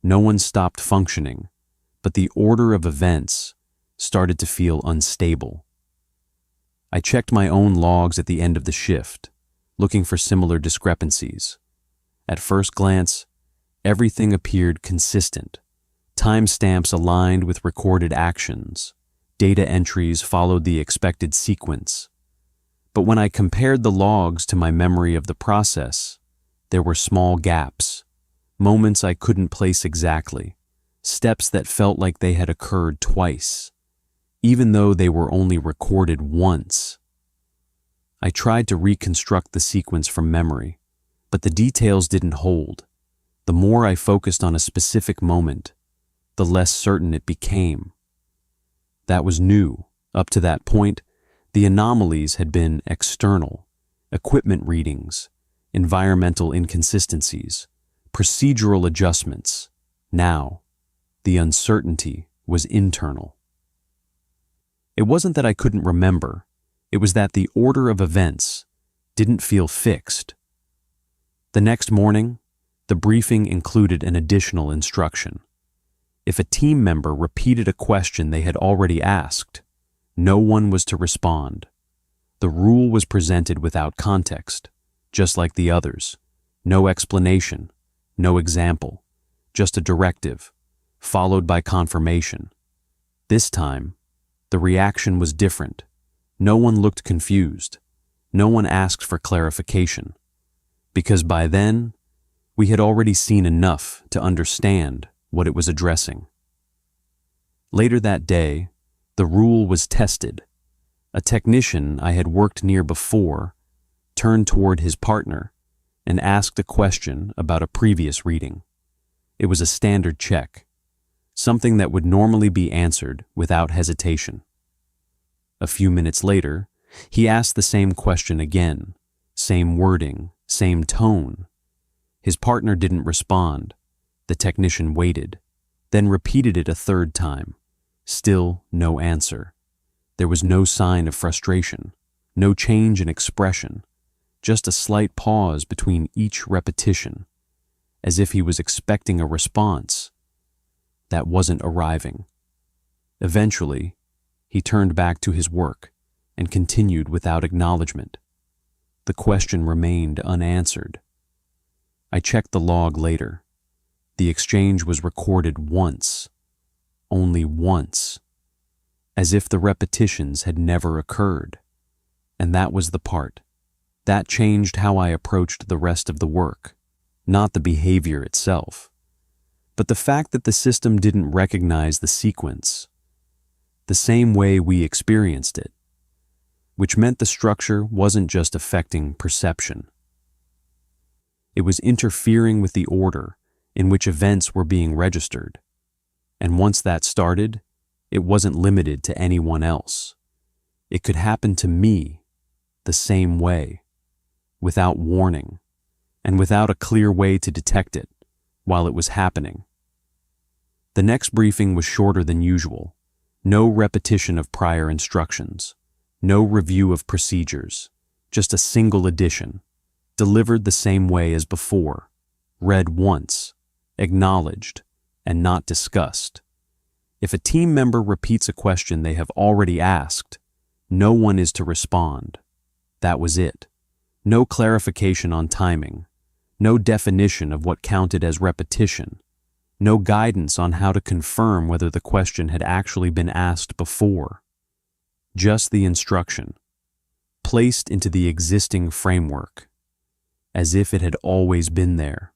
No one stopped functioning, but the order of events started to feel unstable. I checked my own logs at the end of the shift, looking for similar discrepancies. At first glance, everything appeared consistent. Timestamps aligned with recorded actions. Data entries followed the expected sequence. But when I compared the logs to my memory of the process, there were small gaps, moments I couldn't place exactly, steps that felt like they had occurred twice, even though they were only recorded once. I tried to reconstruct the sequence from memory, but the details didn't hold. The more I focused on a specific moment, the less certain it became. That was new. Up to that point, the anomalies had been external, equipment readings, environmental inconsistencies, procedural adjustments. Now, the uncertainty was internal. It wasn't that I couldn't remember. It was that the order of events didn't feel fixed. The next morning, the briefing included an additional instruction. If a team member repeated a question they had already asked, no one was to respond. The rule was presented without context, just like the others. No explanation, no example, just a directive, followed by confirmation. This time, the reaction was different. No one looked confused. No one asked for clarification. Because by then, We had already seen enough to understand what it was addressing. Later that day, the rule was tested. A technician I had worked near before turned toward his partner and asked a question about a previous reading. It was a standard check, something that would normally be answered without hesitation. A few minutes later, he asked the same question again, same wording, same tone. His partner didn't respond. The technician waited, then repeated it a third time. Still no answer. There was no sign of frustration, no change in expression, just a slight pause between each repetition, as if he was expecting a response that wasn't arriving. Eventually, he turned back to his work and continued without acknowledgement. The question remained unanswered. I checked the log later. The exchange was recorded once, only once, as if the repetitions had never occurred. And that was the part. That changed how I approached the rest of the work, not the behavior itself, but the fact that the system didn't recognize the sequence the same way we experienced it, which meant the structure wasn't just affecting perception. It was interfering with the order in which events were being registered. And once that started, it wasn't limited to anyone else. It could happen to me the same way, without warning, and without a clear way to detect it while it was happening. The next briefing was shorter than usual. No repetition of prior instructions, no review of procedures, just a single addition, delivered the same way as before, read once, acknowledged, and not discussed. If a team member repeats a question they have already asked, no one is to respond. That was it. No clarification on timing, no definition of what counted as repetition, no guidance on how to confirm whether the question had actually been asked before. Just the instruction, placed into the existing framework, as if it had always been there.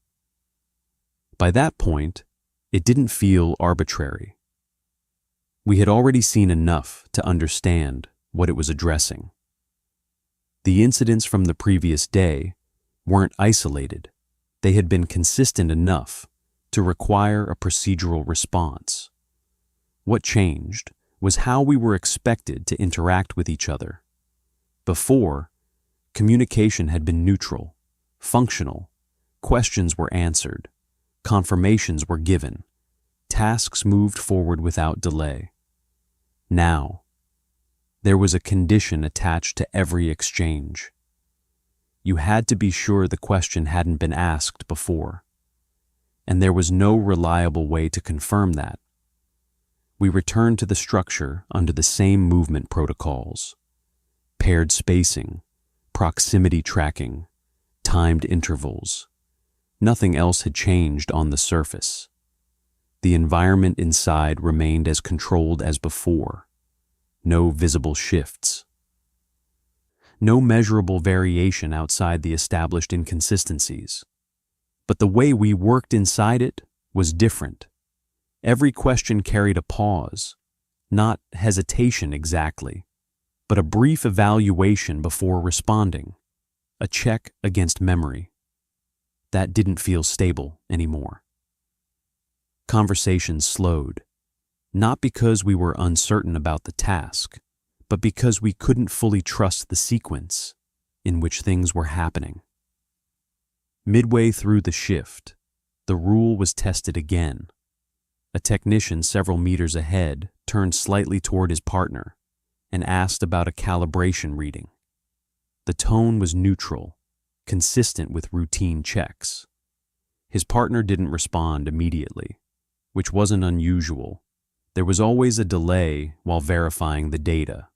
By that point, it didn't feel arbitrary. We had already seen enough to understand what it was addressing. The incidents from the previous day weren't isolated. They had been consistent enough to require a procedural response. What changed was how we were expected to interact with each other. Before, communication had been neutral, functional, questions were answered, confirmations were given, tasks moved forward without delay. Now, there was a condition attached to every exchange. You had to be sure the question hadn't been asked before, and there was no reliable way to confirm that. We returned to the structure under the same movement protocols: paired spacing, proximity tracking, timed intervals. Nothing else had changed on the surface. The environment inside remained as controlled as before. No visible shifts. No measurable variation outside the established inconsistencies. But the way we worked inside it was different. Every question carried a pause, not hesitation exactly, but a brief evaluation before responding, a check against memory. That didn't feel stable anymore. Conversations slowed, not because we were uncertain about the task, but because we couldn't fully trust the sequence in which things were happening. Midway through the shift, the rule was tested again. A technician several meters ahead turned slightly toward his partner and asked about a calibration reading. The tone was neutral, consistent with routine checks. His partner didn't respond immediately, which wasn't unusual. There was always a delay while verifying the data.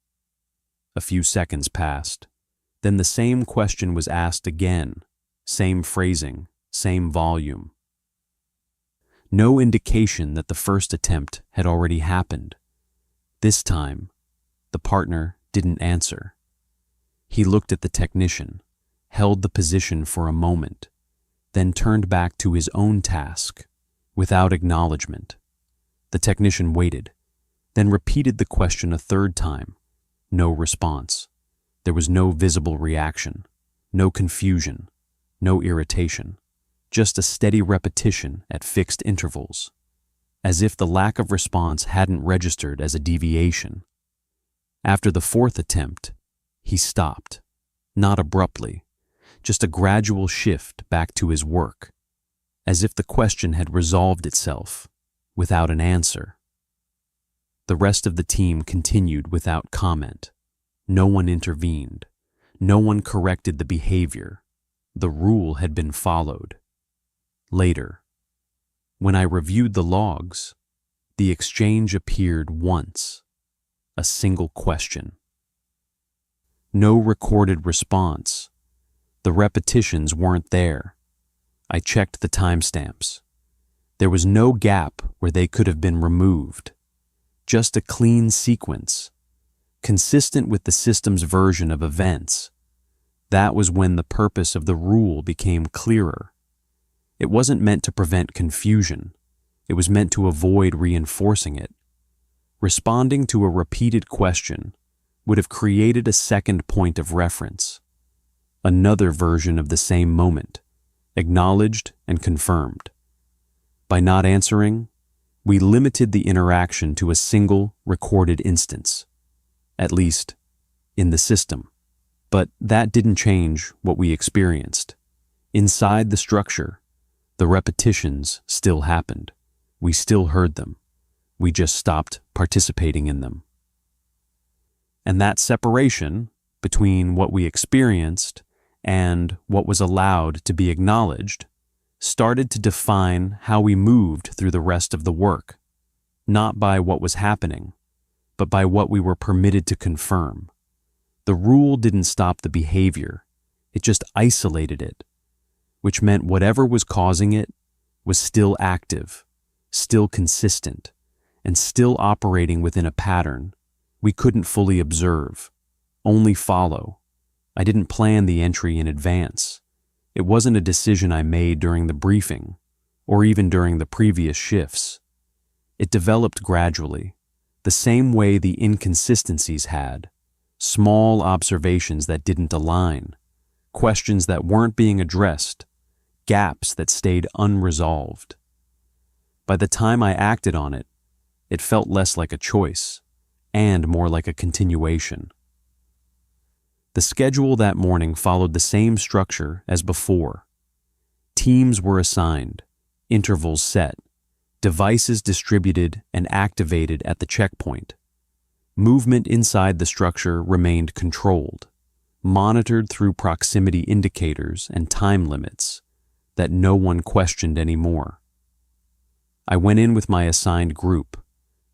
A few seconds passed. Then the same question was asked again, same phrasing, same volume. No indication that the first attempt had already happened. This time, the partner didn't answer. He looked at the technician, held the position for a moment, then turned back to his own task, without acknowledgement. The technician waited, then repeated the question a third time. No response. There was no visible reaction, no confusion, no irritation, just a steady repetition at fixed intervals, as if the lack of response hadn't registered as a deviation. After the fourth attempt, he stopped, not abruptly, just a gradual shift back to his work, as if the question had resolved itself, without an answer. The rest of the team continued without comment. No one intervened. No one corrected the behavior. The rule had been followed. Later, when I reviewed the logs, the exchange appeared once, a single question. No recorded response. The repetitions weren't there. I checked the timestamps. There was no gap where they could have been removed. Just a clean sequence, consistent with the system's version of events. That was when the purpose of the rule became clearer. It wasn't meant to prevent confusion. It was meant to avoid reinforcing it. Responding to a repeated question would have created a second point of reference, another version of the same moment, acknowledged and confirmed. By not answering, we limited the interaction to a single recorded instance, at least in the system. But that didn't change what we experienced. Inside the structure, the repetitions still happened. We still heard them. We just stopped participating in them. And that separation between what we experienced and what was allowed to be acknowledged started to define how we moved through the rest of the work, not by what was happening, but by what we were permitted to confirm. The rule didn't stop the behavior, it just isolated it, which meant whatever was causing it was still active, still consistent, and still operating within a pattern we couldn't fully observe, only follow. I didn't plan the entry in advance. It wasn't a decision I made during the briefing, or even during the previous shifts. It developed gradually, the same way the inconsistencies had, small observations that didn't align, questions that weren't being addressed, gaps that stayed unresolved. By the time I acted on it, it felt less like a choice, and more like a continuation. The schedule that morning followed the same structure as before. Teams were assigned, intervals set, devices distributed and activated at the checkpoint. Movement inside the structure remained controlled, monitored through proximity indicators and time limits that no one questioned anymore. I went in with my assigned group,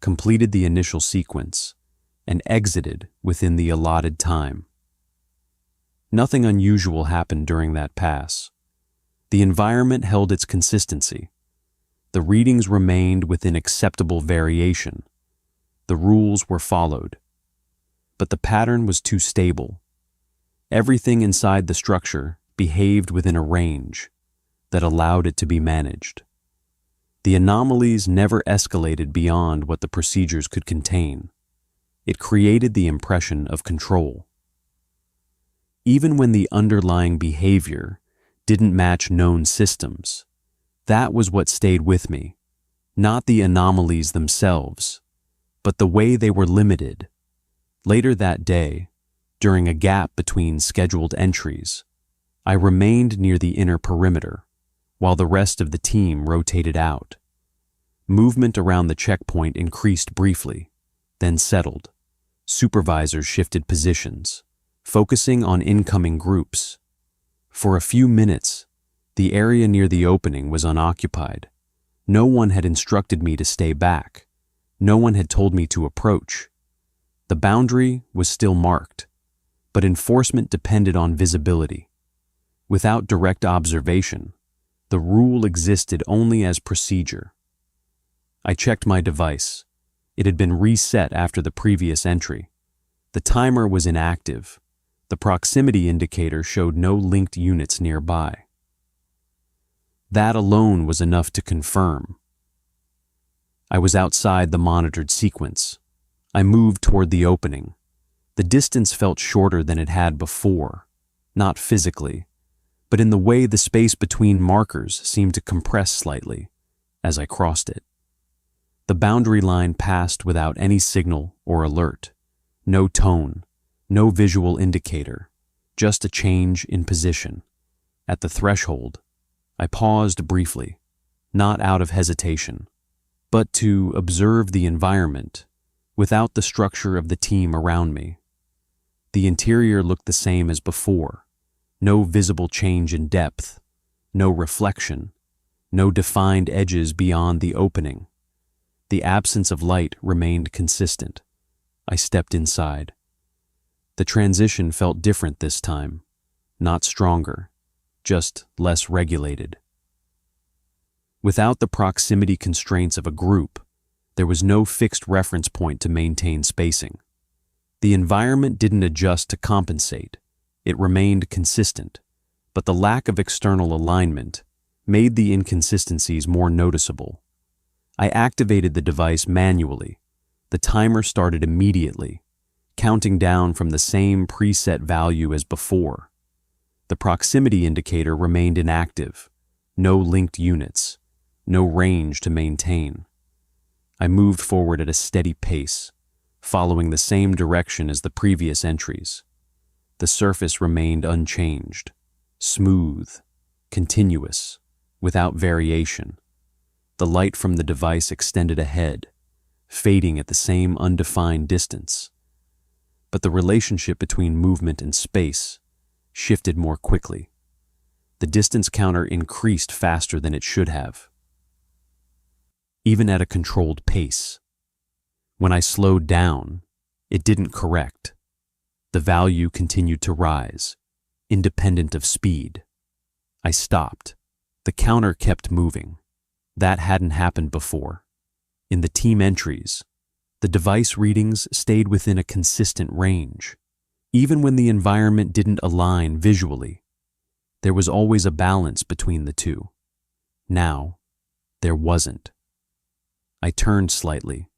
completed the initial sequence, and exited within the allotted time. Nothing unusual happened during that pass. The environment held its consistency. The readings remained within acceptable variation. The rules were followed. But the pattern was too stable. Everything inside the structure behaved within a range that allowed it to be managed. The anomalies never escalated beyond what the procedures could contain. It created the impression of control. Even when the underlying behavior didn't match known systems, that was what stayed with me, not the anomalies themselves, but the way they were limited. Later that day, during a gap between scheduled entries, I remained near the inner perimeter, while the rest of the team rotated out. Movement around the checkpoint increased briefly, then settled. Supervisors shifted positions, focusing on incoming groups. For a few minutes, the area near the opening was unoccupied. No one had instructed me to stay back. No one had told me to approach. The boundary was still marked, but enforcement depended on visibility. Without direct observation, the rule existed only as procedure. I checked my device. It had been reset after the previous entry. The timer was inactive. The proximity indicator showed no linked units nearby. That alone was enough to confirm. I was outside the monitored sequence. I moved toward the opening. The distance felt shorter than it had before, not physically, but in the way the space between markers seemed to compress slightly as I crossed it. The boundary line passed without any signal or alert, no tone, no visual indicator, just a change in position. At the threshold, I paused briefly, not out of hesitation, but to observe the environment without the structure of the team around me. The interior looked the same as before, no visible change in depth, no reflection, no defined edges beyond the opening. The absence of light remained consistent. I stepped inside. The transition felt different this time, not stronger, just less regulated. Without the proximity constraints of a group, there was no fixed reference point to maintain spacing. The environment didn't adjust to compensate. It remained consistent, but the lack of external alignment made the inconsistencies more noticeable. I activated the device manually. The timer started immediately, counting down from the same preset value as before. The proximity indicator remained inactive, no linked units, no range to maintain. I moved forward at a steady pace, following the same direction as the previous entries. The surface remained unchanged, smooth, continuous, without variation. The light from the device extended ahead, fading at the same undefined distance. But the relationship between movement and space shifted more quickly. The distance counter increased faster than it should have, even at a controlled pace. When I slowed down, it didn't correct. The value continued to rise, independent of speed. I stopped. The counter kept moving. That hadn't happened before. In the team entries, the device readings stayed within a consistent range. Even when the environment didn't align visually, there was always a balance between the two. Now, there wasn't. I turned slightly,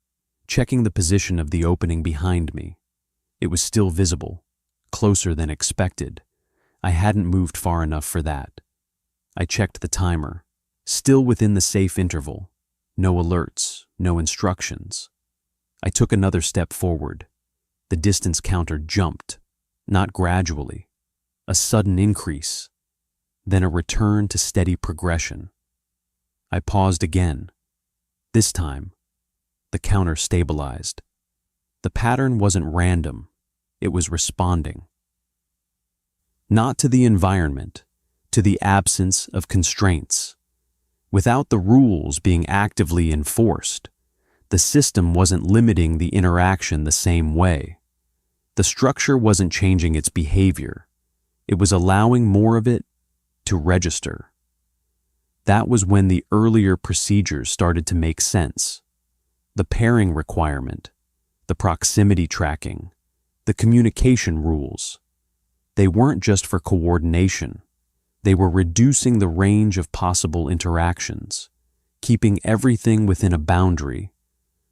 checking the position of the opening behind me. It was still visible, closer than expected. I hadn't moved far enough for that. I checked the timer, still within the safe interval. No alerts, no instructions. I took another step forward. The distance counter jumped, not gradually, a sudden increase, then a return to steady progression. I paused again. This time, the counter stabilized. The pattern wasn't random, it was responding. Not to the environment, to the absence of constraints. Without the rules being actively enforced, the system wasn't limiting the interaction the same way. The structure wasn't changing its behavior. It was allowing more of it to register. That was when the earlier procedures started to make sense. The pairing requirement, the proximity tracking, the communication rules. They weren't just for coordination. They were reducing the range of possible interactions, keeping everything within a boundary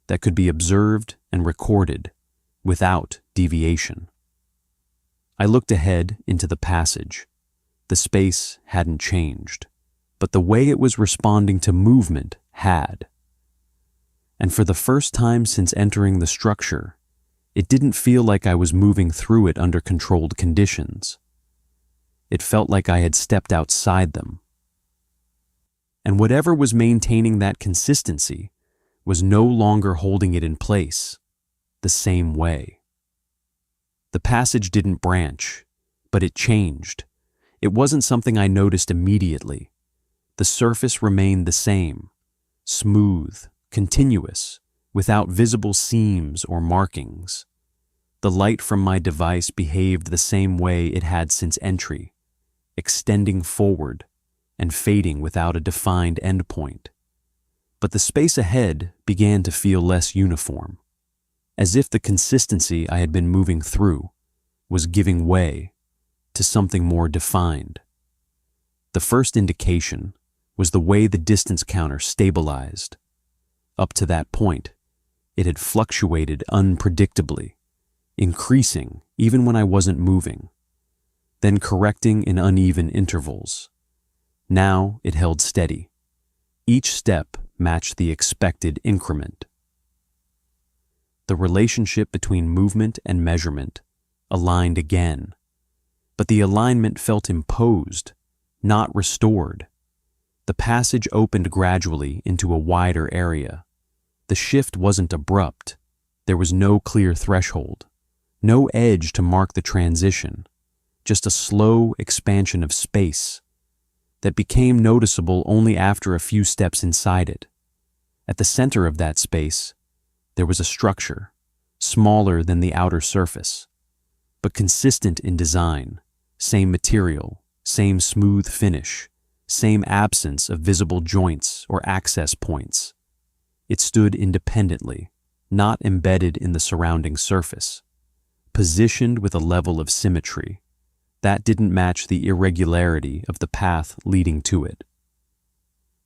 that could be observed and recorded without deviation. I looked ahead into the passage. The space hadn't changed, but the way it was responding to movement had. And for the first time since entering the structure, it didn't feel like I was moving through it under controlled conditions. It felt like I had stepped outside them. And whatever was maintaining that consistency was no longer holding it in place the same way. The passage didn't branch, but it changed. It wasn't something I noticed immediately. The surface remained the same, smooth, continuous, without visible seams or markings. The light from my device behaved the same way it had since entry, extending forward and fading without a defined endpoint. But the space ahead began to feel less uniform, as if the consistency I had been moving through was giving way to something more defined. The first indication was the way the distance counter stabilized. Up to that point, it had fluctuated unpredictably, increasing even when I wasn't moving, then correcting in uneven intervals. Now it held steady. Each step matched the expected increment. The relationship between movement and measurement aligned again, but the alignment felt imposed, not restored. The passage opened gradually into a wider area. The shift wasn't abrupt. There was no clear threshold, no edge to mark the transition, just a slow expansion of space that became noticeable only after a few steps inside it. At the center of that space, there was a structure, smaller than the outer surface, but consistent in design, same material, same smooth finish, same absence of visible joints or access points. It stood independently, not embedded in the surrounding surface, positioned with a level of symmetry that didn't match the irregularity of the path leading to it.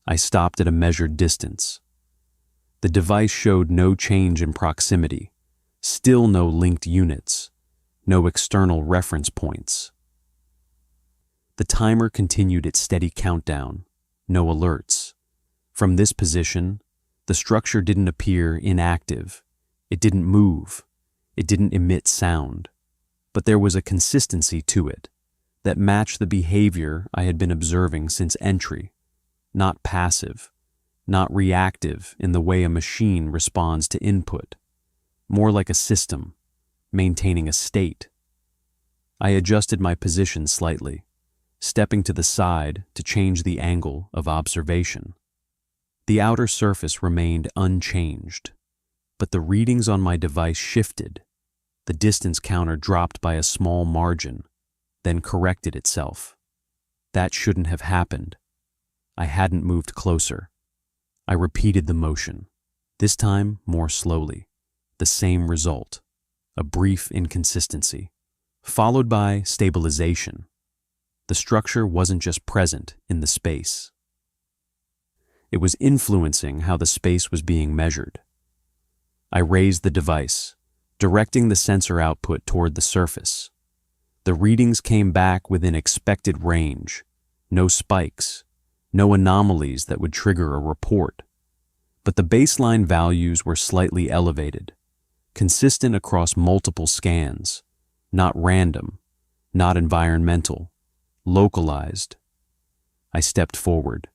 I stopped at a measured distance. The device showed no change in proximity, still no linked units, no external reference points. The timer continued its steady countdown, no alerts. From this position, the structure didn't appear inactive. It didn't move. It didn't emit sound. But there was a consistency to it that matched the behavior I had been observing since entry, not passive, not reactive in the way a machine responds to input, more like a system, maintaining a state. I adjusted my position slightly, stepping to the side to change the angle of observation. The outer surface remained unchanged, but the readings on my device shifted. The distance counter dropped by a small margin, then corrected itself. That shouldn't have happened. I hadn't moved closer. I repeated the motion, this time more slowly. The same result, a brief inconsistency, followed by stabilization. The structure wasn't just present in the space. It was influencing how the space was being measured. I raised the device, directing the sensor output toward the surface. The readings came back within expected range, no spikes, no anomalies that would trigger a report. But the baseline values were slightly elevated, consistent across multiple scans, not random, not environmental, localized. I stepped forward,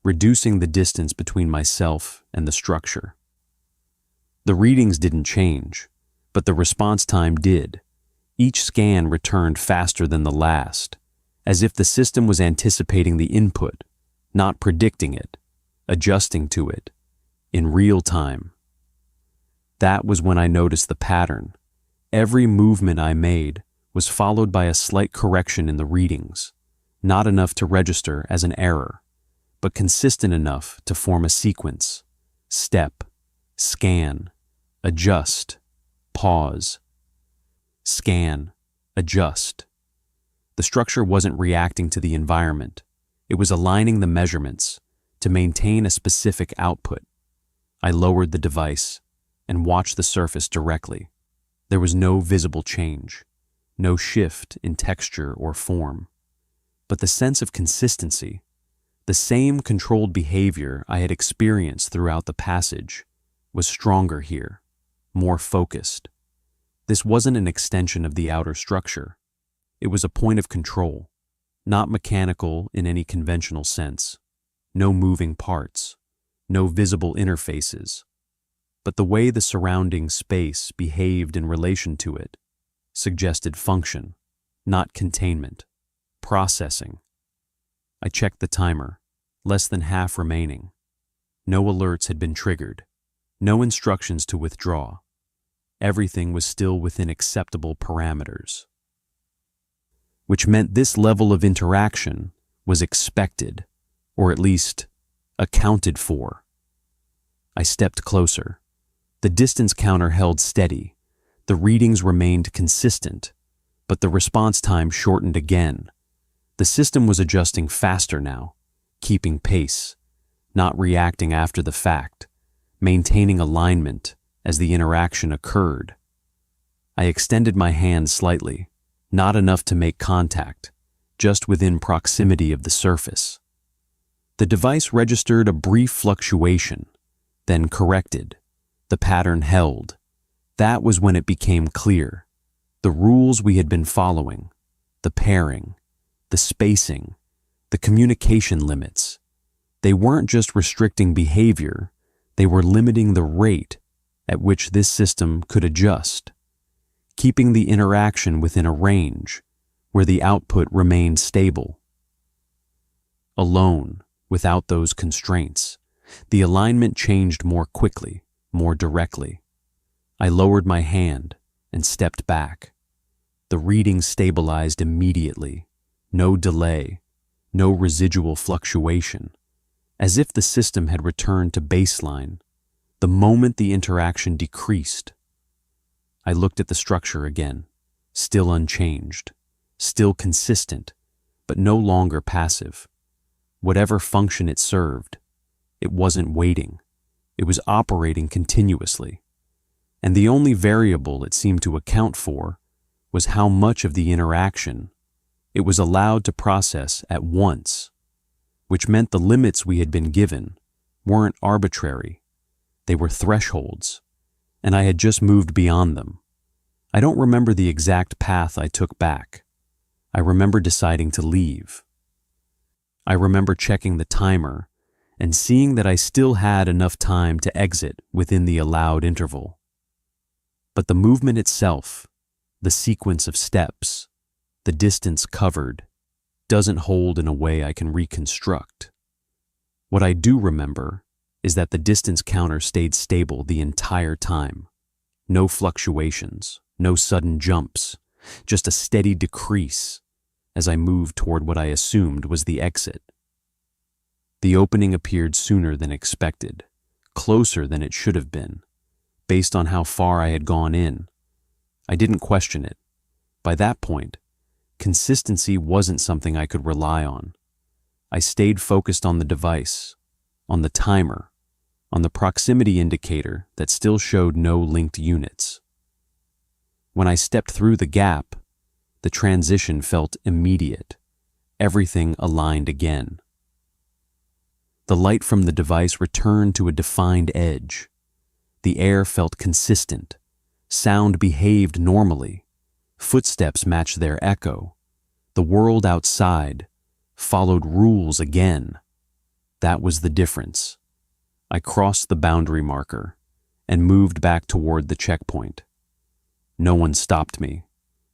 reducing the distance between myself and the structure. The readings didn't change, but the response time did. Each scan returned faster than the last, as if the system was anticipating the input, not predicting it, adjusting to it, in real time. That was when I noticed the pattern. Every movement I made was followed by a slight correction in the readings, not enough to register as an error, but consistent enough to form a sequence. Step, scan, adjust, pause. Scan, adjust. The structure wasn't reacting to the environment. It was aligning the measurements to maintain a specific output. I lowered the device and watched the surface directly. There was no visible change, no shift in texture or form. But the sense of consistency, the same controlled behavior I had experienced throughout the passage, was stronger here, more focused. This wasn't an extension of the outer structure. It was a point of control, not mechanical in any conventional sense. No moving parts, no visible interfaces. But the way the surrounding space behaved in relation to it suggested function, not containment, processing. I checked the timer, less than half remaining. No alerts had been triggered, no instructions to withdraw. Everything was still within acceptable parameters, which meant this level of interaction was expected, or at least accounted for. I stepped closer. The distance counter held steady. The readings remained consistent, but the response time shortened again. The system was adjusting faster now, keeping pace, not reacting after the fact, maintaining alignment as the interaction occurred. I extended my hand slightly, not enough to make contact, just within proximity of the surface. The device registered a brief fluctuation, then corrected. The pattern held. That was when it became clear. The rules we had been following, the pairing, the spacing, the communication limits, they weren't just restricting behavior, they were limiting the rate at which this system could adjust, keeping the interaction within a range where the output remained stable. Alone, without those constraints, the alignment changed more quickly, more directly. I lowered my hand and stepped back. The reading stabilized immediately, no delay, no residual fluctuation, as if the system had returned to baseline the moment the interaction decreased. I looked at the structure again, still unchanged, still consistent, but no longer passive. Whatever function it served, it wasn't waiting. It was operating continuously. And the only variable it seemed to account for was how much of the interaction it was allowed to process at once, which meant the limits we had been given weren't arbitrary. They were thresholds, and I had just moved beyond them. I don't remember the exact path I took back. I remember deciding to leave. I remember checking the timer and seeing that I still had enough time to exit within the allowed interval. But the movement itself, the sequence of steps, the distance covered, doesn't hold in a way I can reconstruct. What I do remember is that the distance counter stayed stable the entire time. No fluctuations, no sudden jumps, just a steady decrease as I moved toward what I assumed was the exit. The opening appeared sooner than expected, closer than it should have been, based on how far I had gone in. I didn't question it. By that point, consistency wasn't something I could rely on. I stayed focused on the device, on the timer, on the proximity indicator that still showed no linked units. When I stepped through the gap, the transition felt immediate. Everything aligned again. The light from the device returned to a defined edge. The air felt consistent. Sound behaved normally. Footsteps matched their echo. The world outside followed rules again. That was the difference. I crossed the boundary marker and moved back toward the checkpoint. No one stopped me.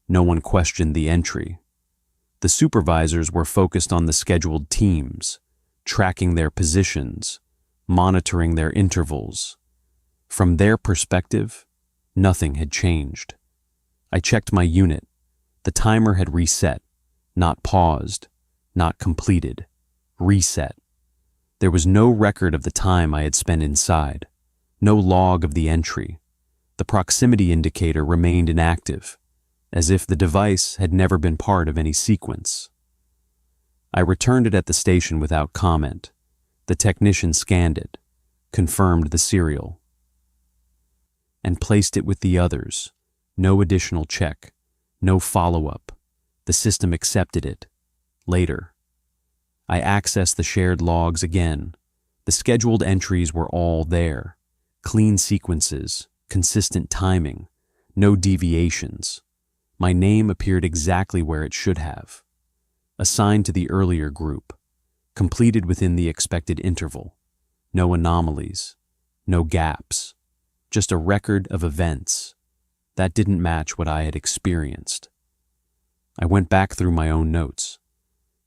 No one questioned the entry. The supervisors were focused on the scheduled teams, tracking their positions, monitoring their intervals. From their perspective, nothing had changed. I checked my unit. The timer had reset, not paused, not completed, reset. There was no record of the time I had spent inside, no log of the entry. The proximity indicator remained inactive, as if the device had never been part of any sequence. I returned it at the station without comment. The technician scanned it, confirmed the serial, and placed it with the others. No additional check, no follow-up. The system accepted it. Later, I accessed the shared logs again. The scheduled entries were all there. Clean sequences, consistent timing, no deviations. My name appeared exactly where it should have. Assigned to the earlier group, completed within the expected interval. No anomalies, no gaps, just a record of events. That didn't match what I had experienced. I went back through my own notes.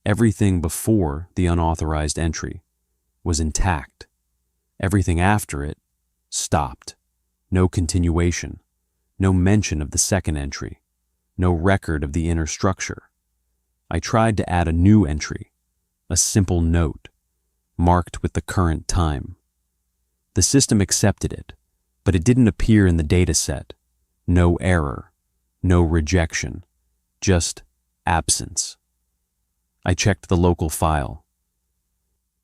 Everything before the unauthorized entry was intact. Everything after it stopped. No continuation, no mention of the second entry, no record of the inner structure. I tried to add a new entry, a simple note, marked with the current time. The system accepted it, but it didn't appear in the data set. No error, no rejection, just absence. I checked the local file.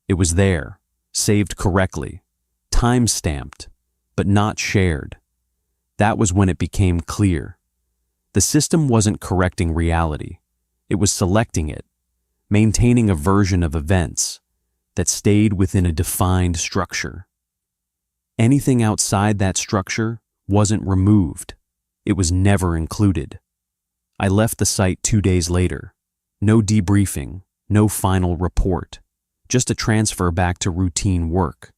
It was there, saved correctly, time-stamped, but not shared. That was when it became clear. The system wasn't correcting reality. It was selecting it, maintaining a version of events that stayed within a defined structure. Anything outside that structure wasn't removed. It was never included. I left the site 2 days later. No debriefing, no final report, just a transfer back to routine work.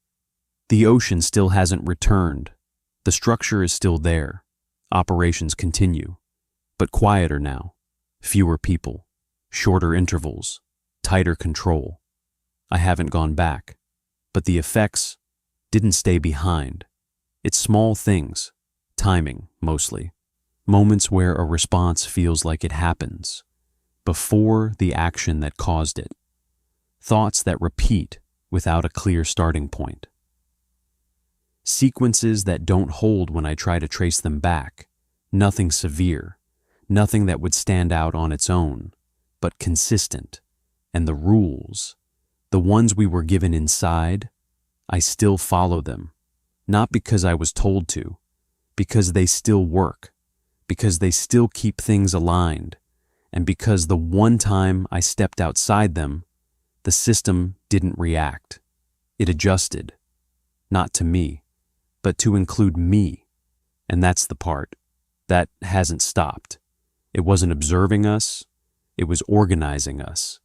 The ocean still hasn't returned. The structure is still there. Operations continue, but quieter now. Fewer people, shorter intervals, tighter control. I haven't gone back, but the effects didn't stay behind. It's small things, timing mostly, moments where a response feels like it happens before the action that caused it, thoughts that repeat without a clear starting point, sequences that don't hold when I try to trace them back, nothing severe, nothing that would stand out on its own, but consistent. And the rules, the ones we were given inside, I still follow them, not because I was told to, because they still work, because they still keep things aligned, and because the one time I stepped outside them, the system didn't react. It adjusted, not to me, but to include me. And that's the part that hasn't stopped. It wasn't observing us, it was organizing us.